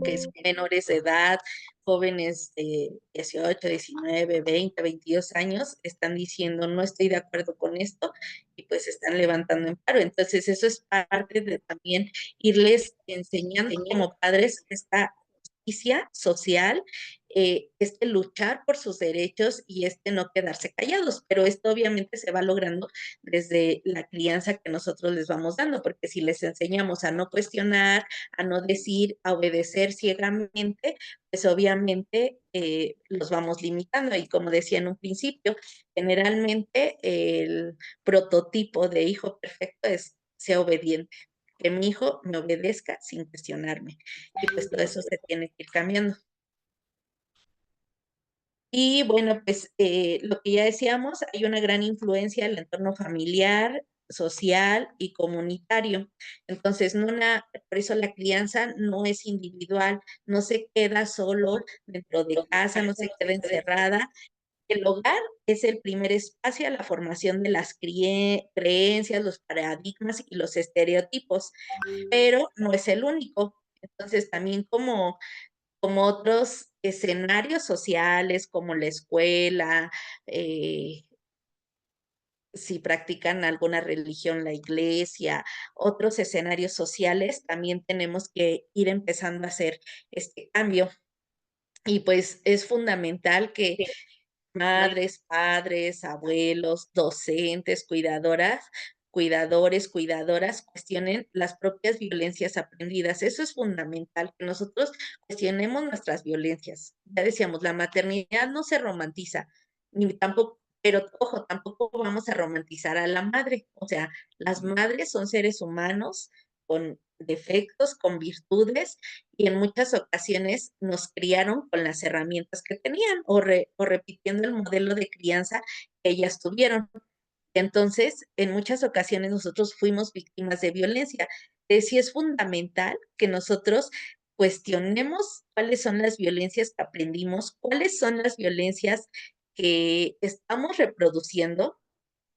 Speaker 2: que son menores de edad, jóvenes de 18, 19, 20, 22 años, están diciendo no estoy de acuerdo con esto y pues están levantando en paro. Entonces eso es parte de también irles enseñando como padres esta justicia social, este luchar por sus derechos y este no quedarse callados, pero esto obviamente se va logrando desde la crianza que nosotros les vamos dando, porque si les enseñamos a no cuestionar, a no decir, a obedecer ciegamente, pues obviamente los vamos limitando. Y como decía en un principio, generalmente el prototipo de hijo perfecto es sea obediente, que mi hijo me obedezca sin cuestionarme. Y pues todo eso se tiene que ir cambiando. Y bueno, pues lo que ya decíamos, hay una gran influencia del entorno familiar, social y comunitario. Entonces, por eso la crianza no es individual, no se queda solo dentro de casa, no se queda encerrada. El hogar es el primer espacio a la formación de las creencias, los paradigmas y los estereotipos, pero no es el único. Entonces, también como otros escenarios sociales, como la escuela, eh, si practican alguna religión, la iglesia, otros escenarios sociales, también tenemos que ir empezando a hacer este cambio. Y pues es fundamental que madres, padres, abuelos, docentes, cuidadoras, cuestionen las propias violencias aprendidas. Eso es fundamental, que nosotros cuestionemos nuestras violencias. Ya decíamos, la maternidad no se romantiza, ni tampoco, pero ojo, tampoco vamos a romantizar a la madre. O sea, las madres son seres humanos con defectos, con virtudes, y en muchas ocasiones nos criaron con las herramientas que tenían o repitiendo el modelo de crianza que ellas tuvieron. Entonces, en muchas ocasiones nosotros fuimos víctimas de violencia. Sí es fundamental que nosotros cuestionemos cuáles son las violencias que aprendimos, cuáles son las violencias que estamos reproduciendo,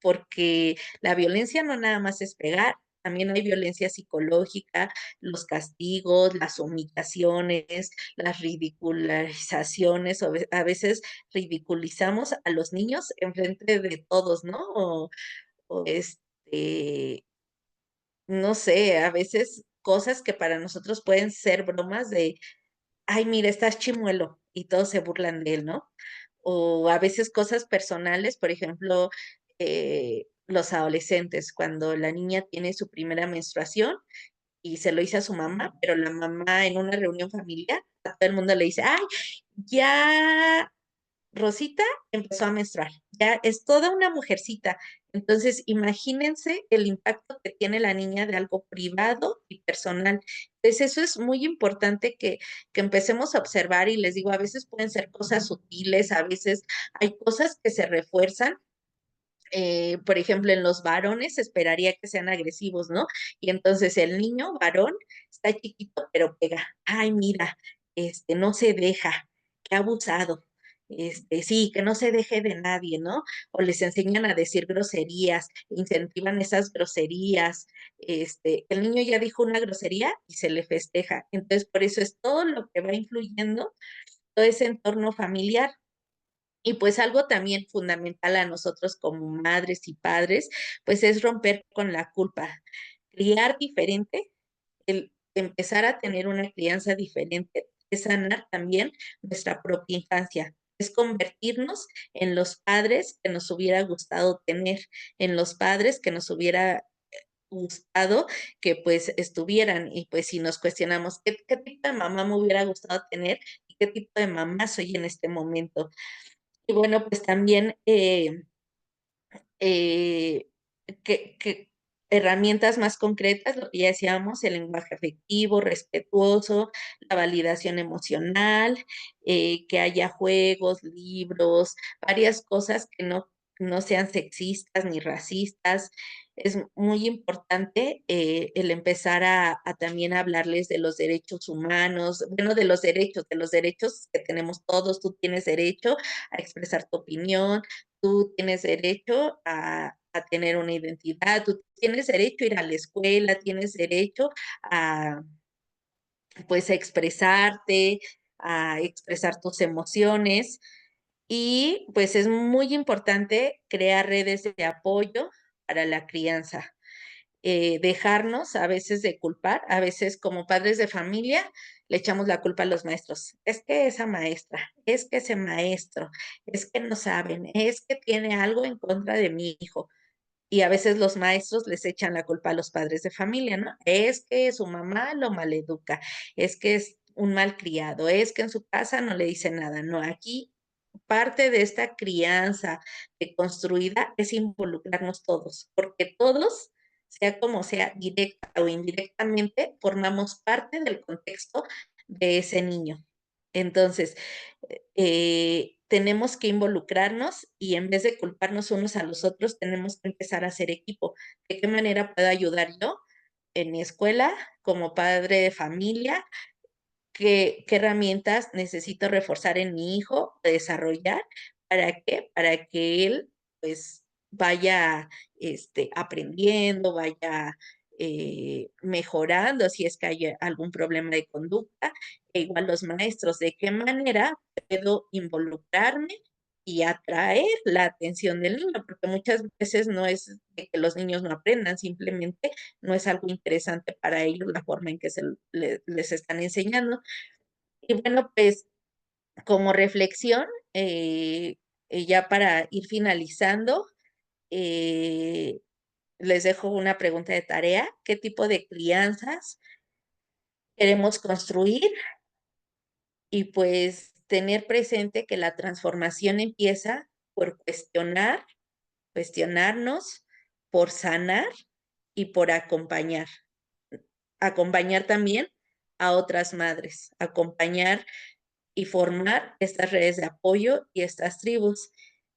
Speaker 2: porque la violencia no nada más es pegar, también hay violencia psicológica, los castigos, las humillaciones, las ridicularizaciones, a veces ridiculizamos a los niños enfrente de todos, ¿no? O no sé, a veces cosas que para nosotros pueden ser bromas de, ay, mira, estás chimuelo, y todos se burlan de él, ¿no? O a veces cosas personales, por ejemplo, los adolescentes, cuando la niña tiene su primera menstruación y se lo dice a su mamá, pero la mamá en una reunión familiar, a todo el mundo le dice, ay, ya Rosita empezó a menstruar, ya es toda una mujercita. Entonces, imagínense el impacto que tiene la niña de algo privado y personal. Entonces, eso es muy importante que empecemos a observar y les digo, a veces pueden ser cosas sutiles, a veces hay cosas que se refuerzan. Por ejemplo, en los varones se esperaría que sean agresivos, ¿no? Y entonces el niño varón está chiquito, pero pega. Ay, mira, no se deja, qué abusado. Sí, que no se deje de nadie, ¿no? O les enseñan a decir groserías, incentivan esas groserías. El niño ya dijo una grosería y se le festeja. Entonces, por eso es todo lo que va influyendo, todo ese entorno familiar. Y pues algo también fundamental a nosotros como madres y padres, pues es romper con la culpa. Criar diferente, el empezar a tener una crianza diferente, es sanar también nuestra propia infancia, es convertirnos en los padres que nos hubiera gustado tener, en los padres que nos hubiera gustado que pues estuvieran. Y pues si nos cuestionamos qué tipo de mamá me hubiera gustado tener y qué tipo de mamá soy en este momento. Y bueno, pues también eh, que herramientas más concretas, lo que ya decíamos, el lenguaje afectivo, respetuoso, la validación emocional, que haya juegos, libros, varias cosas que no sean sexistas ni racistas. Es muy importante el empezar a también hablarles de los derechos humanos, bueno, de los derechos que tenemos todos. Tú tienes derecho a expresar tu opinión, tú tienes derecho a tener una identidad, tú tienes derecho a ir a la escuela, tienes derecho a, pues, a expresarte, a expresar tus emociones. Y pues es muy importante crear redes de apoyo para la crianza. Dejarnos a veces de culpar, a veces como padres de familia le echamos la culpa a los maestros. Es que esa maestra, es que ese maestro, es que no saben, es que tiene algo en contra de mi hijo. Y a veces los maestros les echan la culpa a los padres de familia, ¿no? Es que su mamá lo maleduca, es que es un malcriado, es que en su casa no le dice nada. No, aquí parte de esta crianza deconstruida es involucrarnos todos, porque todos, sea como sea, directa o indirectamente, formamos parte del contexto de ese niño. Entonces, tenemos que involucrarnos y en vez de culparnos unos a los otros, tenemos que empezar a hacer equipo. ¿De qué manera puedo ayudar yo en mi escuela como padre de familia? ¿Qué herramientas necesito reforzar en mi hijo, desarrollar? ¿Para qué? Para que él, pues, vaya, aprendiendo, vaya, mejorando si es que hay algún problema de conducta. E igual los maestros, ¿de qué manera puedo involucrarme y atraer la atención del niño? Porque muchas veces no es de que los niños no aprendan, simplemente no es algo interesante para ellos la forma en que les están enseñando. Y bueno, pues como reflexión, eh, ya para ir finalizando, eh, les dejo una pregunta de tarea. ¿Qué tipo de crianzas queremos construir? Y pues tener presente que la transformación empieza por cuestionarnos, por sanar y por acompañar. Acompañar también a otras madres, acompañar y formar estas redes de apoyo y estas tribus.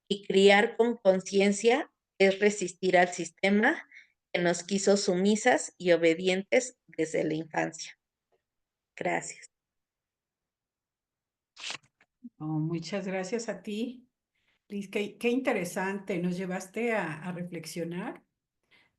Speaker 2: Y criar con conciencia es resistir al sistema que nos quiso sumisas y obedientes desde la infancia. Gracias.
Speaker 1: Oh, muchas gracias a ti, Liz. Qué interesante. Nos llevaste a reflexionar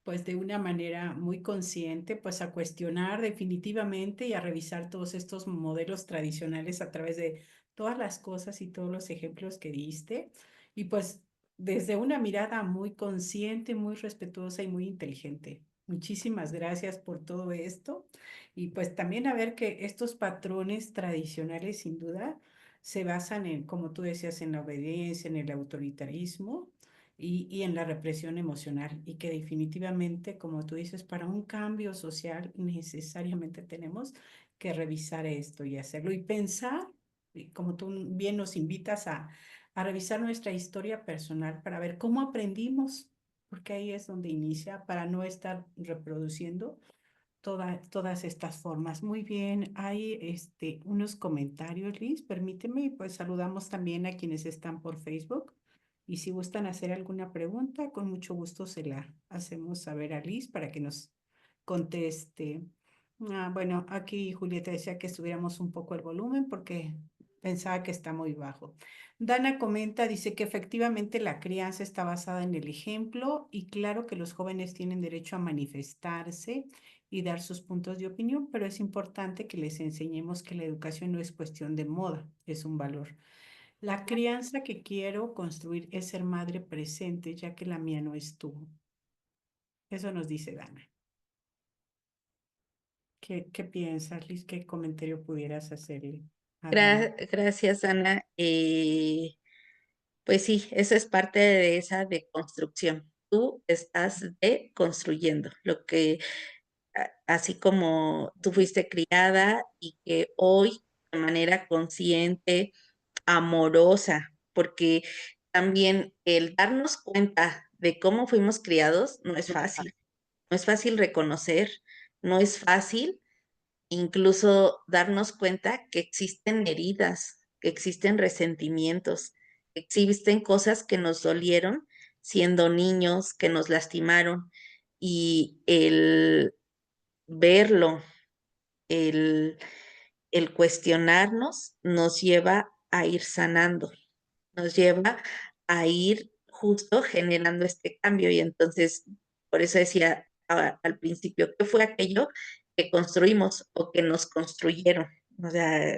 Speaker 1: pues de una manera muy consciente, pues a cuestionar definitivamente y a revisar todos estos modelos tradicionales a través de todas las cosas y todos los ejemplos que diste. Y pues desde una mirada muy consciente, muy respetuosa y muy inteligente. Muchísimas gracias por todo esto. Y pues también a ver que estos patrones tradicionales, sin duda, se basan en, como tú decías, en la obediencia, en el autoritarismo y en la represión emocional y que definitivamente, como tú dices, para un cambio social necesariamente tenemos que revisar esto y hacerlo y pensar, y como tú bien nos invitas a revisar nuestra historia personal para ver cómo aprendimos, porque ahí es donde inicia, para no estar reproduciendo todas estas formas. Muy bien, hay unos comentarios, Liz, permíteme, y pues saludamos también a quienes están por Facebook. Y si gustan hacer alguna pregunta, con mucho gusto se la hacemos saber a Liz para que nos conteste. Bueno, aquí Julieta decía que estuviéramos un poco el volumen porque Pensaba que está muy bajo. Dana comenta, dice que efectivamente la crianza está basada en el ejemplo y claro que los jóvenes tienen derecho a manifestarse y dar sus puntos de opinión, pero es importante que les enseñemos que la educación no es cuestión de moda, es un valor. La crianza que quiero construir es ser madre presente, ya que la mía no estuvo. Eso nos dice Dana. ¿Qué piensas, Liz? ¿Qué comentario pudieras hacerle a Dana?
Speaker 2: Gracias, Ana. Pues sí, eso es parte de esa deconstrucción. Tú estás deconstruyendo lo que, así como tú fuiste criada y que hoy de manera consciente, amorosa, porque también el darnos cuenta de cómo fuimos criados no es fácil reconocer, no es fácil incluso darnos cuenta que existen heridas, que existen resentimientos, que existen cosas que nos dolieron siendo niños, que nos lastimaron y el verlo, el, el cuestionarnos nos lleva a ir sanando, nos lleva a ir justo generando este cambio. Y entonces, por eso decía al principio, ¿qué fue aquello que construimos o que nos construyeron? O sea,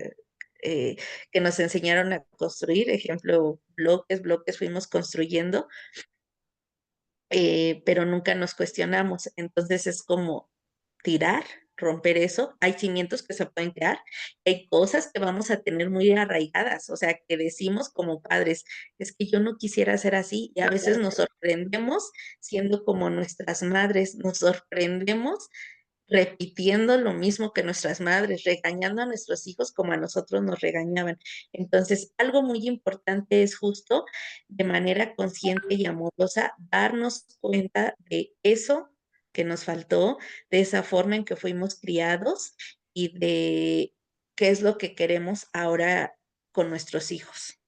Speaker 2: que nos enseñaron a construir, ejemplo, bloques fuimos construyendo, pero nunca nos cuestionamos. Entonces es como tirar, romper eso. Hay cimientos que se pueden crear, hay cosas que vamos a tener muy arraigadas, o sea, que decimos como padres, es que yo no quisiera ser así y a veces nos sorprendemos siendo como nuestras madres, nos sorprendemos repitiendo lo mismo que nuestras madres, regañando a nuestros hijos como a nosotros nos regañaban. Entonces, algo muy importante es justo de manera consciente y amorosa darnos cuenta de eso que nos faltó, de esa forma en que fuimos criados y de qué es lo que queremos ahora con nuestros hijos.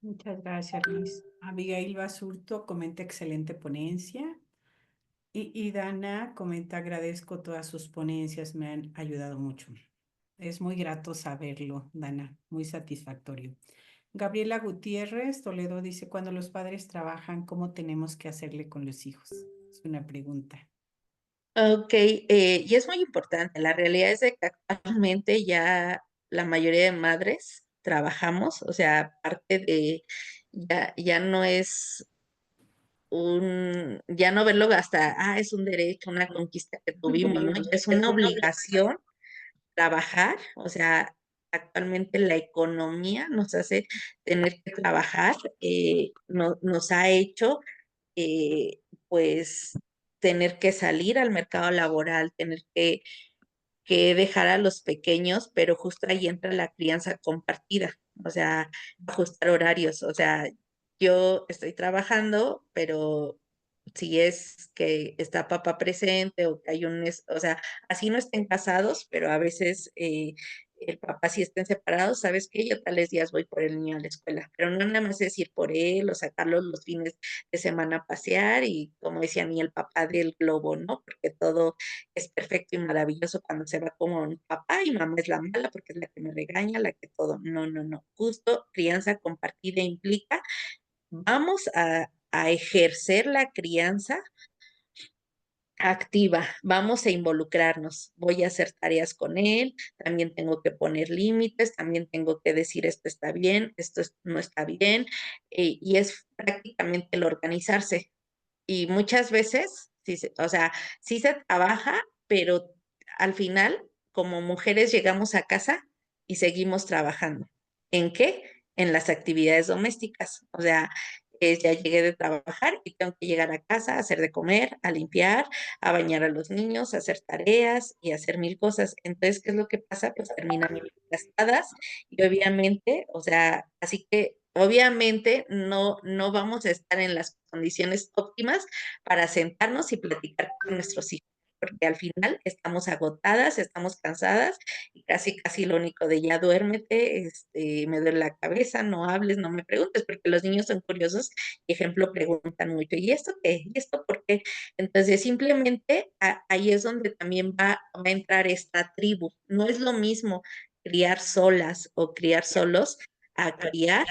Speaker 1: Muchas gracias, Liz. Abigail Basurto comenta excelente ponencia. Y Dana comenta, agradezco todas sus ponencias, me han ayudado mucho. Es muy grato saberlo, Dana, muy satisfactorio. Gabriela Gutiérrez Toledo dice, cuando los padres trabajan, ¿cómo tenemos que hacerle con los hijos? Es una pregunta.
Speaker 2: Ok, y es muy importante. La realidad es de que actualmente ya la mayoría de madres trabajamos, o sea, parte de, ya no es ya no verlo hasta, es un derecho, una conquista que tuvimos, ¿no? Ya es una obligación trabajar, o sea, actualmente la economía nos hace tener que trabajar, nos ha hecho, pues, tener que salir al mercado laboral, tener que dejar a los pequeños, pero justo ahí entra la crianza compartida, o sea, ajustar horarios, o sea, yo estoy trabajando, pero si es que está papá presente o que hay o sea, así no estén casados, pero a veces el papá sí estén separados, ¿sabes qué? Yo tales días voy por el niño a la escuela, pero no nada más es ir por él o sacarlos los fines de semana a pasear y como decía ni el papá del globo, ¿no? Porque todo es perfecto y maravilloso cuando se va como papá y mamá es la mala porque es la que me regaña, la que todo. No, no, no. Justo crianza compartida implica, vamos a ejercer la crianza activa, vamos a involucrarnos, voy a hacer tareas con él, también tengo que poner límites, también tengo que decir esto está bien, no está bien, y es prácticamente el organizarse. Y muchas veces, o sea, sí se trabaja, pero al final, como mujeres, llegamos a casa y seguimos trabajando. ¿En qué? En las actividades domésticas. O sea, ya llegué de trabajar y tengo que llegar a casa a hacer de comer, a limpiar, a bañar a los niños, a hacer tareas y a hacer mil cosas. Entonces, ¿qué es lo que pasa? Pues terminamos gastadas y obviamente, o sea, así que obviamente no vamos a estar en las condiciones óptimas para sentarnos y platicar con nuestros hijos, porque al final estamos agotadas, estamos cansadas y casi lo único de ya duérmete, me duele la cabeza, no hables, no me preguntes, porque los niños son curiosos y ejemplo preguntan mucho, ¿y esto qué? ¿Y esto por qué? Entonces simplemente ahí es donde también va a entrar esta tribu. No es lo mismo criar solas o criar solos a criar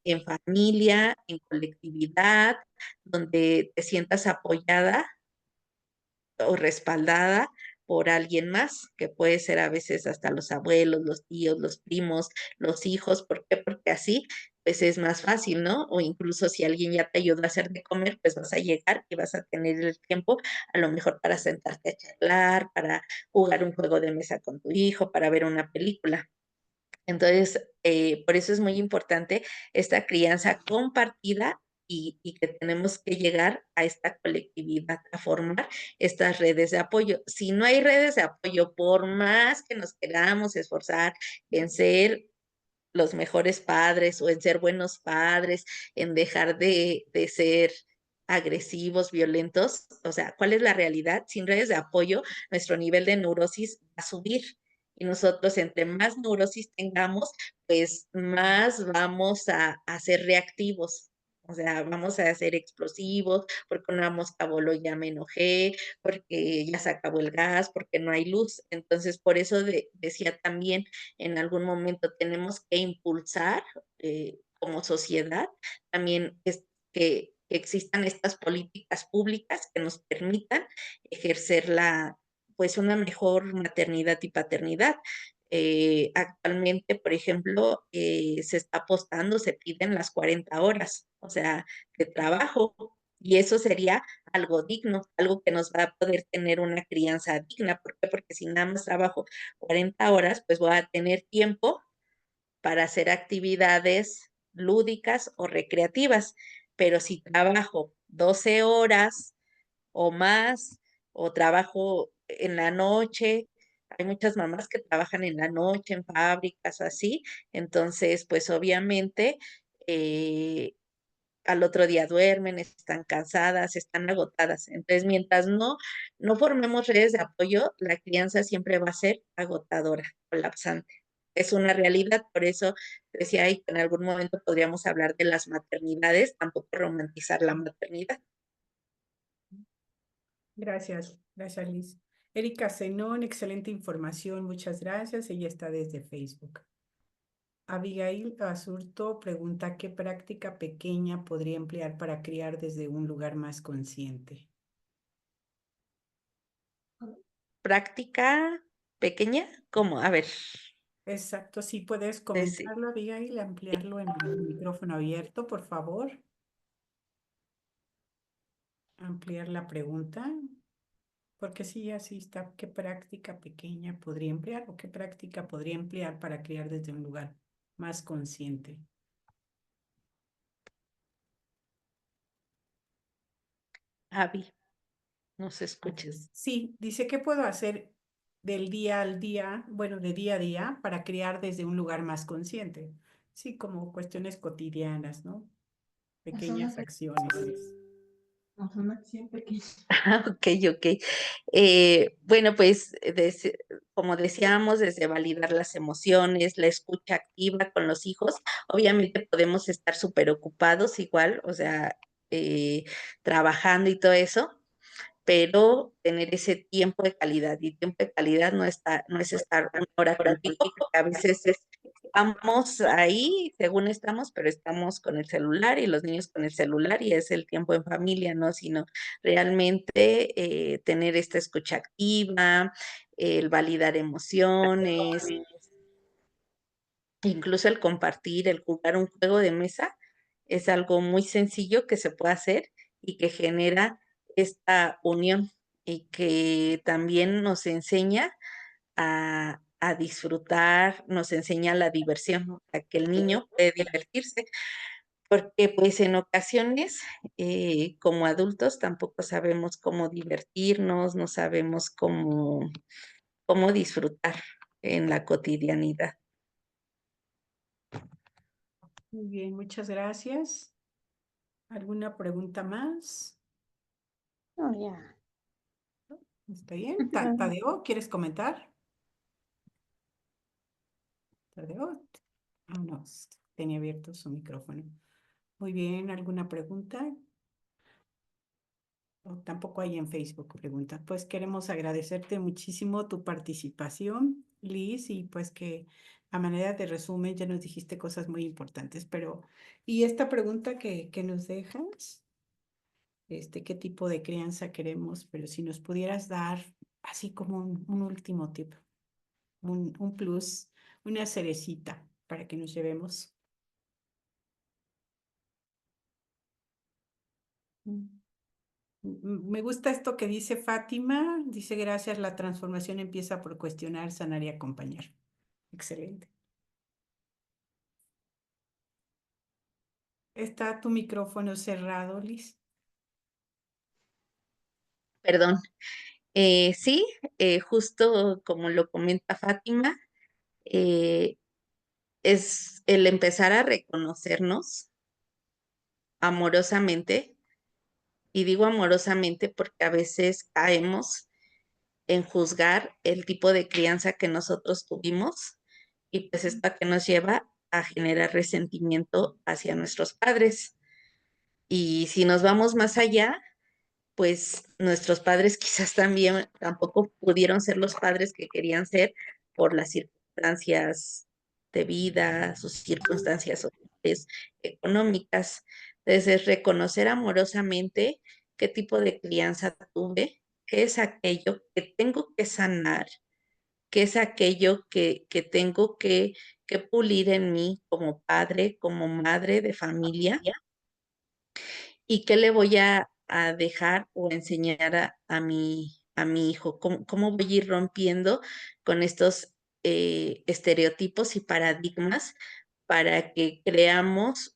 Speaker 2: en familia, en colectividad, donde te sientas apoyada o respaldada por alguien más, que puede ser a veces hasta los abuelos, los tíos, los primos, los hijos. ¿Por qué? Porque así pues es más fácil, ¿no? O incluso si alguien ya te ayuda a hacer de comer, pues vas a llegar y vas a tener el tiempo a lo mejor para sentarte a charlar, para jugar un juego de mesa con tu hijo, para ver una película. Entonces, por eso es muy importante esta crianza compartida y que tenemos que llegar a esta colectividad, a formar estas redes de apoyo. Si no hay redes de apoyo, por más que nos queramos esforzar en ser los mejores padres o en ser buenos padres, en dejar de ser agresivos, violentos, o sea, ¿cuál es la realidad? Sin redes de apoyo, nuestro nivel de neurosis va a subir. Y nosotros, entre más neurosis tengamos, pues más vamos a ser reactivos. O sea, vamos a ser explosivos, porque una mosca voló y ya me enojé, porque ya se acabó el gas, porque no hay luz. Entonces, por eso decía también en algún momento tenemos que impulsar como sociedad también es que existan estas políticas públicas que nos permitan ejercer pues una mejor maternidad y paternidad. Actualmente, por ejemplo, se está apostando, se piden las 40 horas, o sea, de trabajo, y eso sería algo digno, algo que nos va a poder tener una crianza digna. ¿Por qué? Porque si nada más trabajo 40 horas, pues voy a tener tiempo para hacer actividades lúdicas o recreativas. Pero si trabajo 12 horas o más, o trabajo en la noche, hay muchas mamás que trabajan en la noche en fábricas o así, entonces pues obviamente eh, al otro día duermen, están cansadas, están agotadas. Entonces, mientras no formemos redes de apoyo, la crianza siempre va a ser agotadora, colapsante. Es una realidad, por eso decía ahí que en algún momento podríamos hablar de las maternidades, tampoco romantizar la maternidad.
Speaker 1: Gracias Liz. Erika Zenón, excelente información, muchas gracias. Ella está desde Facebook. Abigail Asurto pregunta qué práctica pequeña podría emplear para criar desde un lugar más consciente.
Speaker 2: Práctica pequeña, ¿cómo? A ver,
Speaker 1: Exacto, sí puedes
Speaker 2: decir.
Speaker 1: comentarlo, Abigail, ampliarlo en el micrófono abierto, por favor. Ampliar la pregunta, porque sí, así está. ¿Qué práctica pequeña podría emplear o qué práctica podría emplear para criar desde un lugar más consciente?
Speaker 2: Avi, ¿nos
Speaker 1: Así
Speaker 2: escuchas?
Speaker 1: es. Sí, dice, ¿qué puedo hacer del día al día, bueno, de día a día, para criar desde un lugar más consciente? Sí, como cuestiones cotidianas, ¿no? Pequeñas acciones.
Speaker 3: Una acción pequeña.
Speaker 2: Ok, ok. Bueno, pues como decíamos, desde validar las emociones, la escucha activa con los hijos, obviamente podemos estar súper ocupados igual, o sea, eh, trabajando y todo eso, pero tener ese tiempo de calidad. Y tiempo de calidad no es estar una hora contigo, porque a veces estamos ahí, según estamos, pero estamos con el celular y los niños con el celular y es el tiempo en familia, ¿no? Sino realmente tener esta escucha activa, el validar emociones, incluso el compartir, el jugar un juego de mesa, es algo muy sencillo que se puede hacer y que genera esta unión y que también nos enseña a disfrutar, nos enseña la diversión, ¿no? A que el niño puede divertirse, porque pues en ocasiones como adultos tampoco sabemos cómo divertirnos, no sabemos cómo disfrutar en la cotidianidad.
Speaker 1: Muy bien, muchas gracias. ¿Alguna pregunta más?
Speaker 3: Oh, ya.
Speaker 1: ¿Está bien? Tadeo, ¿quieres comentar? Tadeo. Ah, no, tenía abierto su micrófono. Muy bien, ¿alguna pregunta? O tampoco hay en Facebook, pregunta. Pues queremos agradecerte muchísimo tu participación, Liz, y pues que a manera de resumen ya nos dijiste cosas muy importantes, pero y esta pregunta que nos dejas, ¿qué tipo de crianza queremos? Pero si nos pudieras dar así como un último tip, un plus, una cerecita para que nos llevemos. Me gusta esto que dice Fátima. Dice, gracias, la transformación empieza por cuestionar, sanar y acompañar. Excelente. ¿Está tu micrófono cerrado, Liz?
Speaker 2: Perdón. Sí, justo como lo comenta Fátima, eh, es el empezar a reconocernos amorosamente, y digo amorosamente porque a veces caemos en juzgar el tipo de crianza que nosotros tuvimos, y pues esto a que nos lleva a generar resentimiento hacia nuestros padres. Y si nos vamos más allá, pues nuestros padres quizás también tampoco pudieron ser los padres que querían ser por las circunstancias de vida, sus circunstancias sociales, económicas. Entonces, reconocer amorosamente qué tipo de crianza tuve, qué es aquello que tengo que sanar, qué es aquello que tengo que pulir en mí como padre, como madre de familia, y qué le voy a dejar o enseñar a mi hijo, cómo voy a ir rompiendo con estos estereotipos y paradigmas para que creemos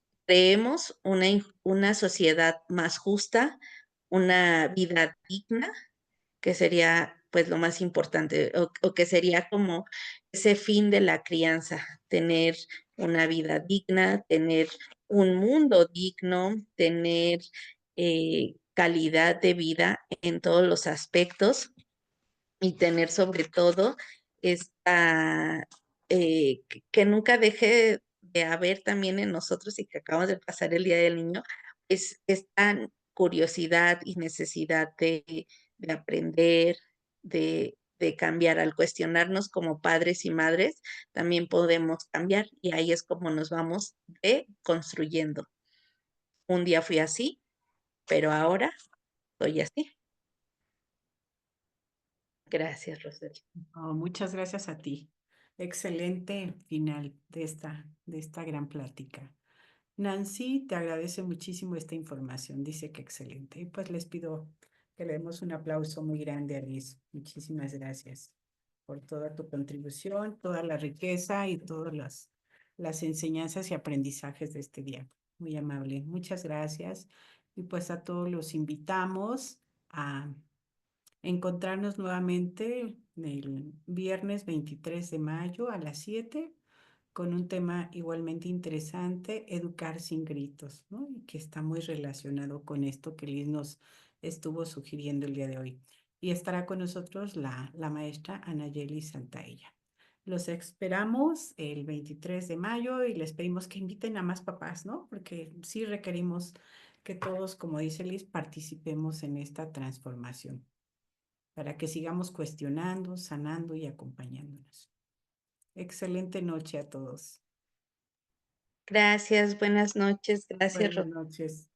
Speaker 2: una sociedad más justa, una vida digna, que sería pues lo más importante, o que sería como ese fin de la crianza, tener una vida digna, tener un mundo digno, tener calidad de vida en todos los aspectos, y tener sobre todo esta, que nunca deje de haber también en nosotros, y que acabamos de pasar el Día del Niño, es esta curiosidad y necesidad de aprender, de cambiar. Al cuestionarnos como padres y madres, también podemos cambiar, y ahí es como nos vamos construyendo. Un día fui así, pero ahora soy así. Gracias, Rosario.
Speaker 1: Oh, muchas gracias a ti. Excelente final de esta gran plática. Nancy te agradece muchísimo esta información. Dice que excelente. Y pues les pido que le demos un aplauso muy grande a Liz. Muchísimas gracias por toda tu contribución, toda la riqueza y todas las enseñanzas y aprendizajes de este día. Muy amable. Muchas gracias. Y pues a todos los invitamos a encontrarnos nuevamente el viernes 23 de mayo a las 7 con un tema igualmente interesante, educar sin gritos, ¿no? Y que está muy relacionado con esto que Liz nos estuvo sugiriendo el día de hoy. Y estará con nosotros la maestra Anayeli Santaella. Los esperamos el 23 de mayo y les pedimos que inviten a más papás, ¿no? Porque sí requerimos que todos, como dice Liz, participemos en esta transformación para que sigamos cuestionando, sanando y acompañándonos. Excelente noche a todos.
Speaker 2: Gracias, buenas noches, gracias,
Speaker 1: Buenas noches.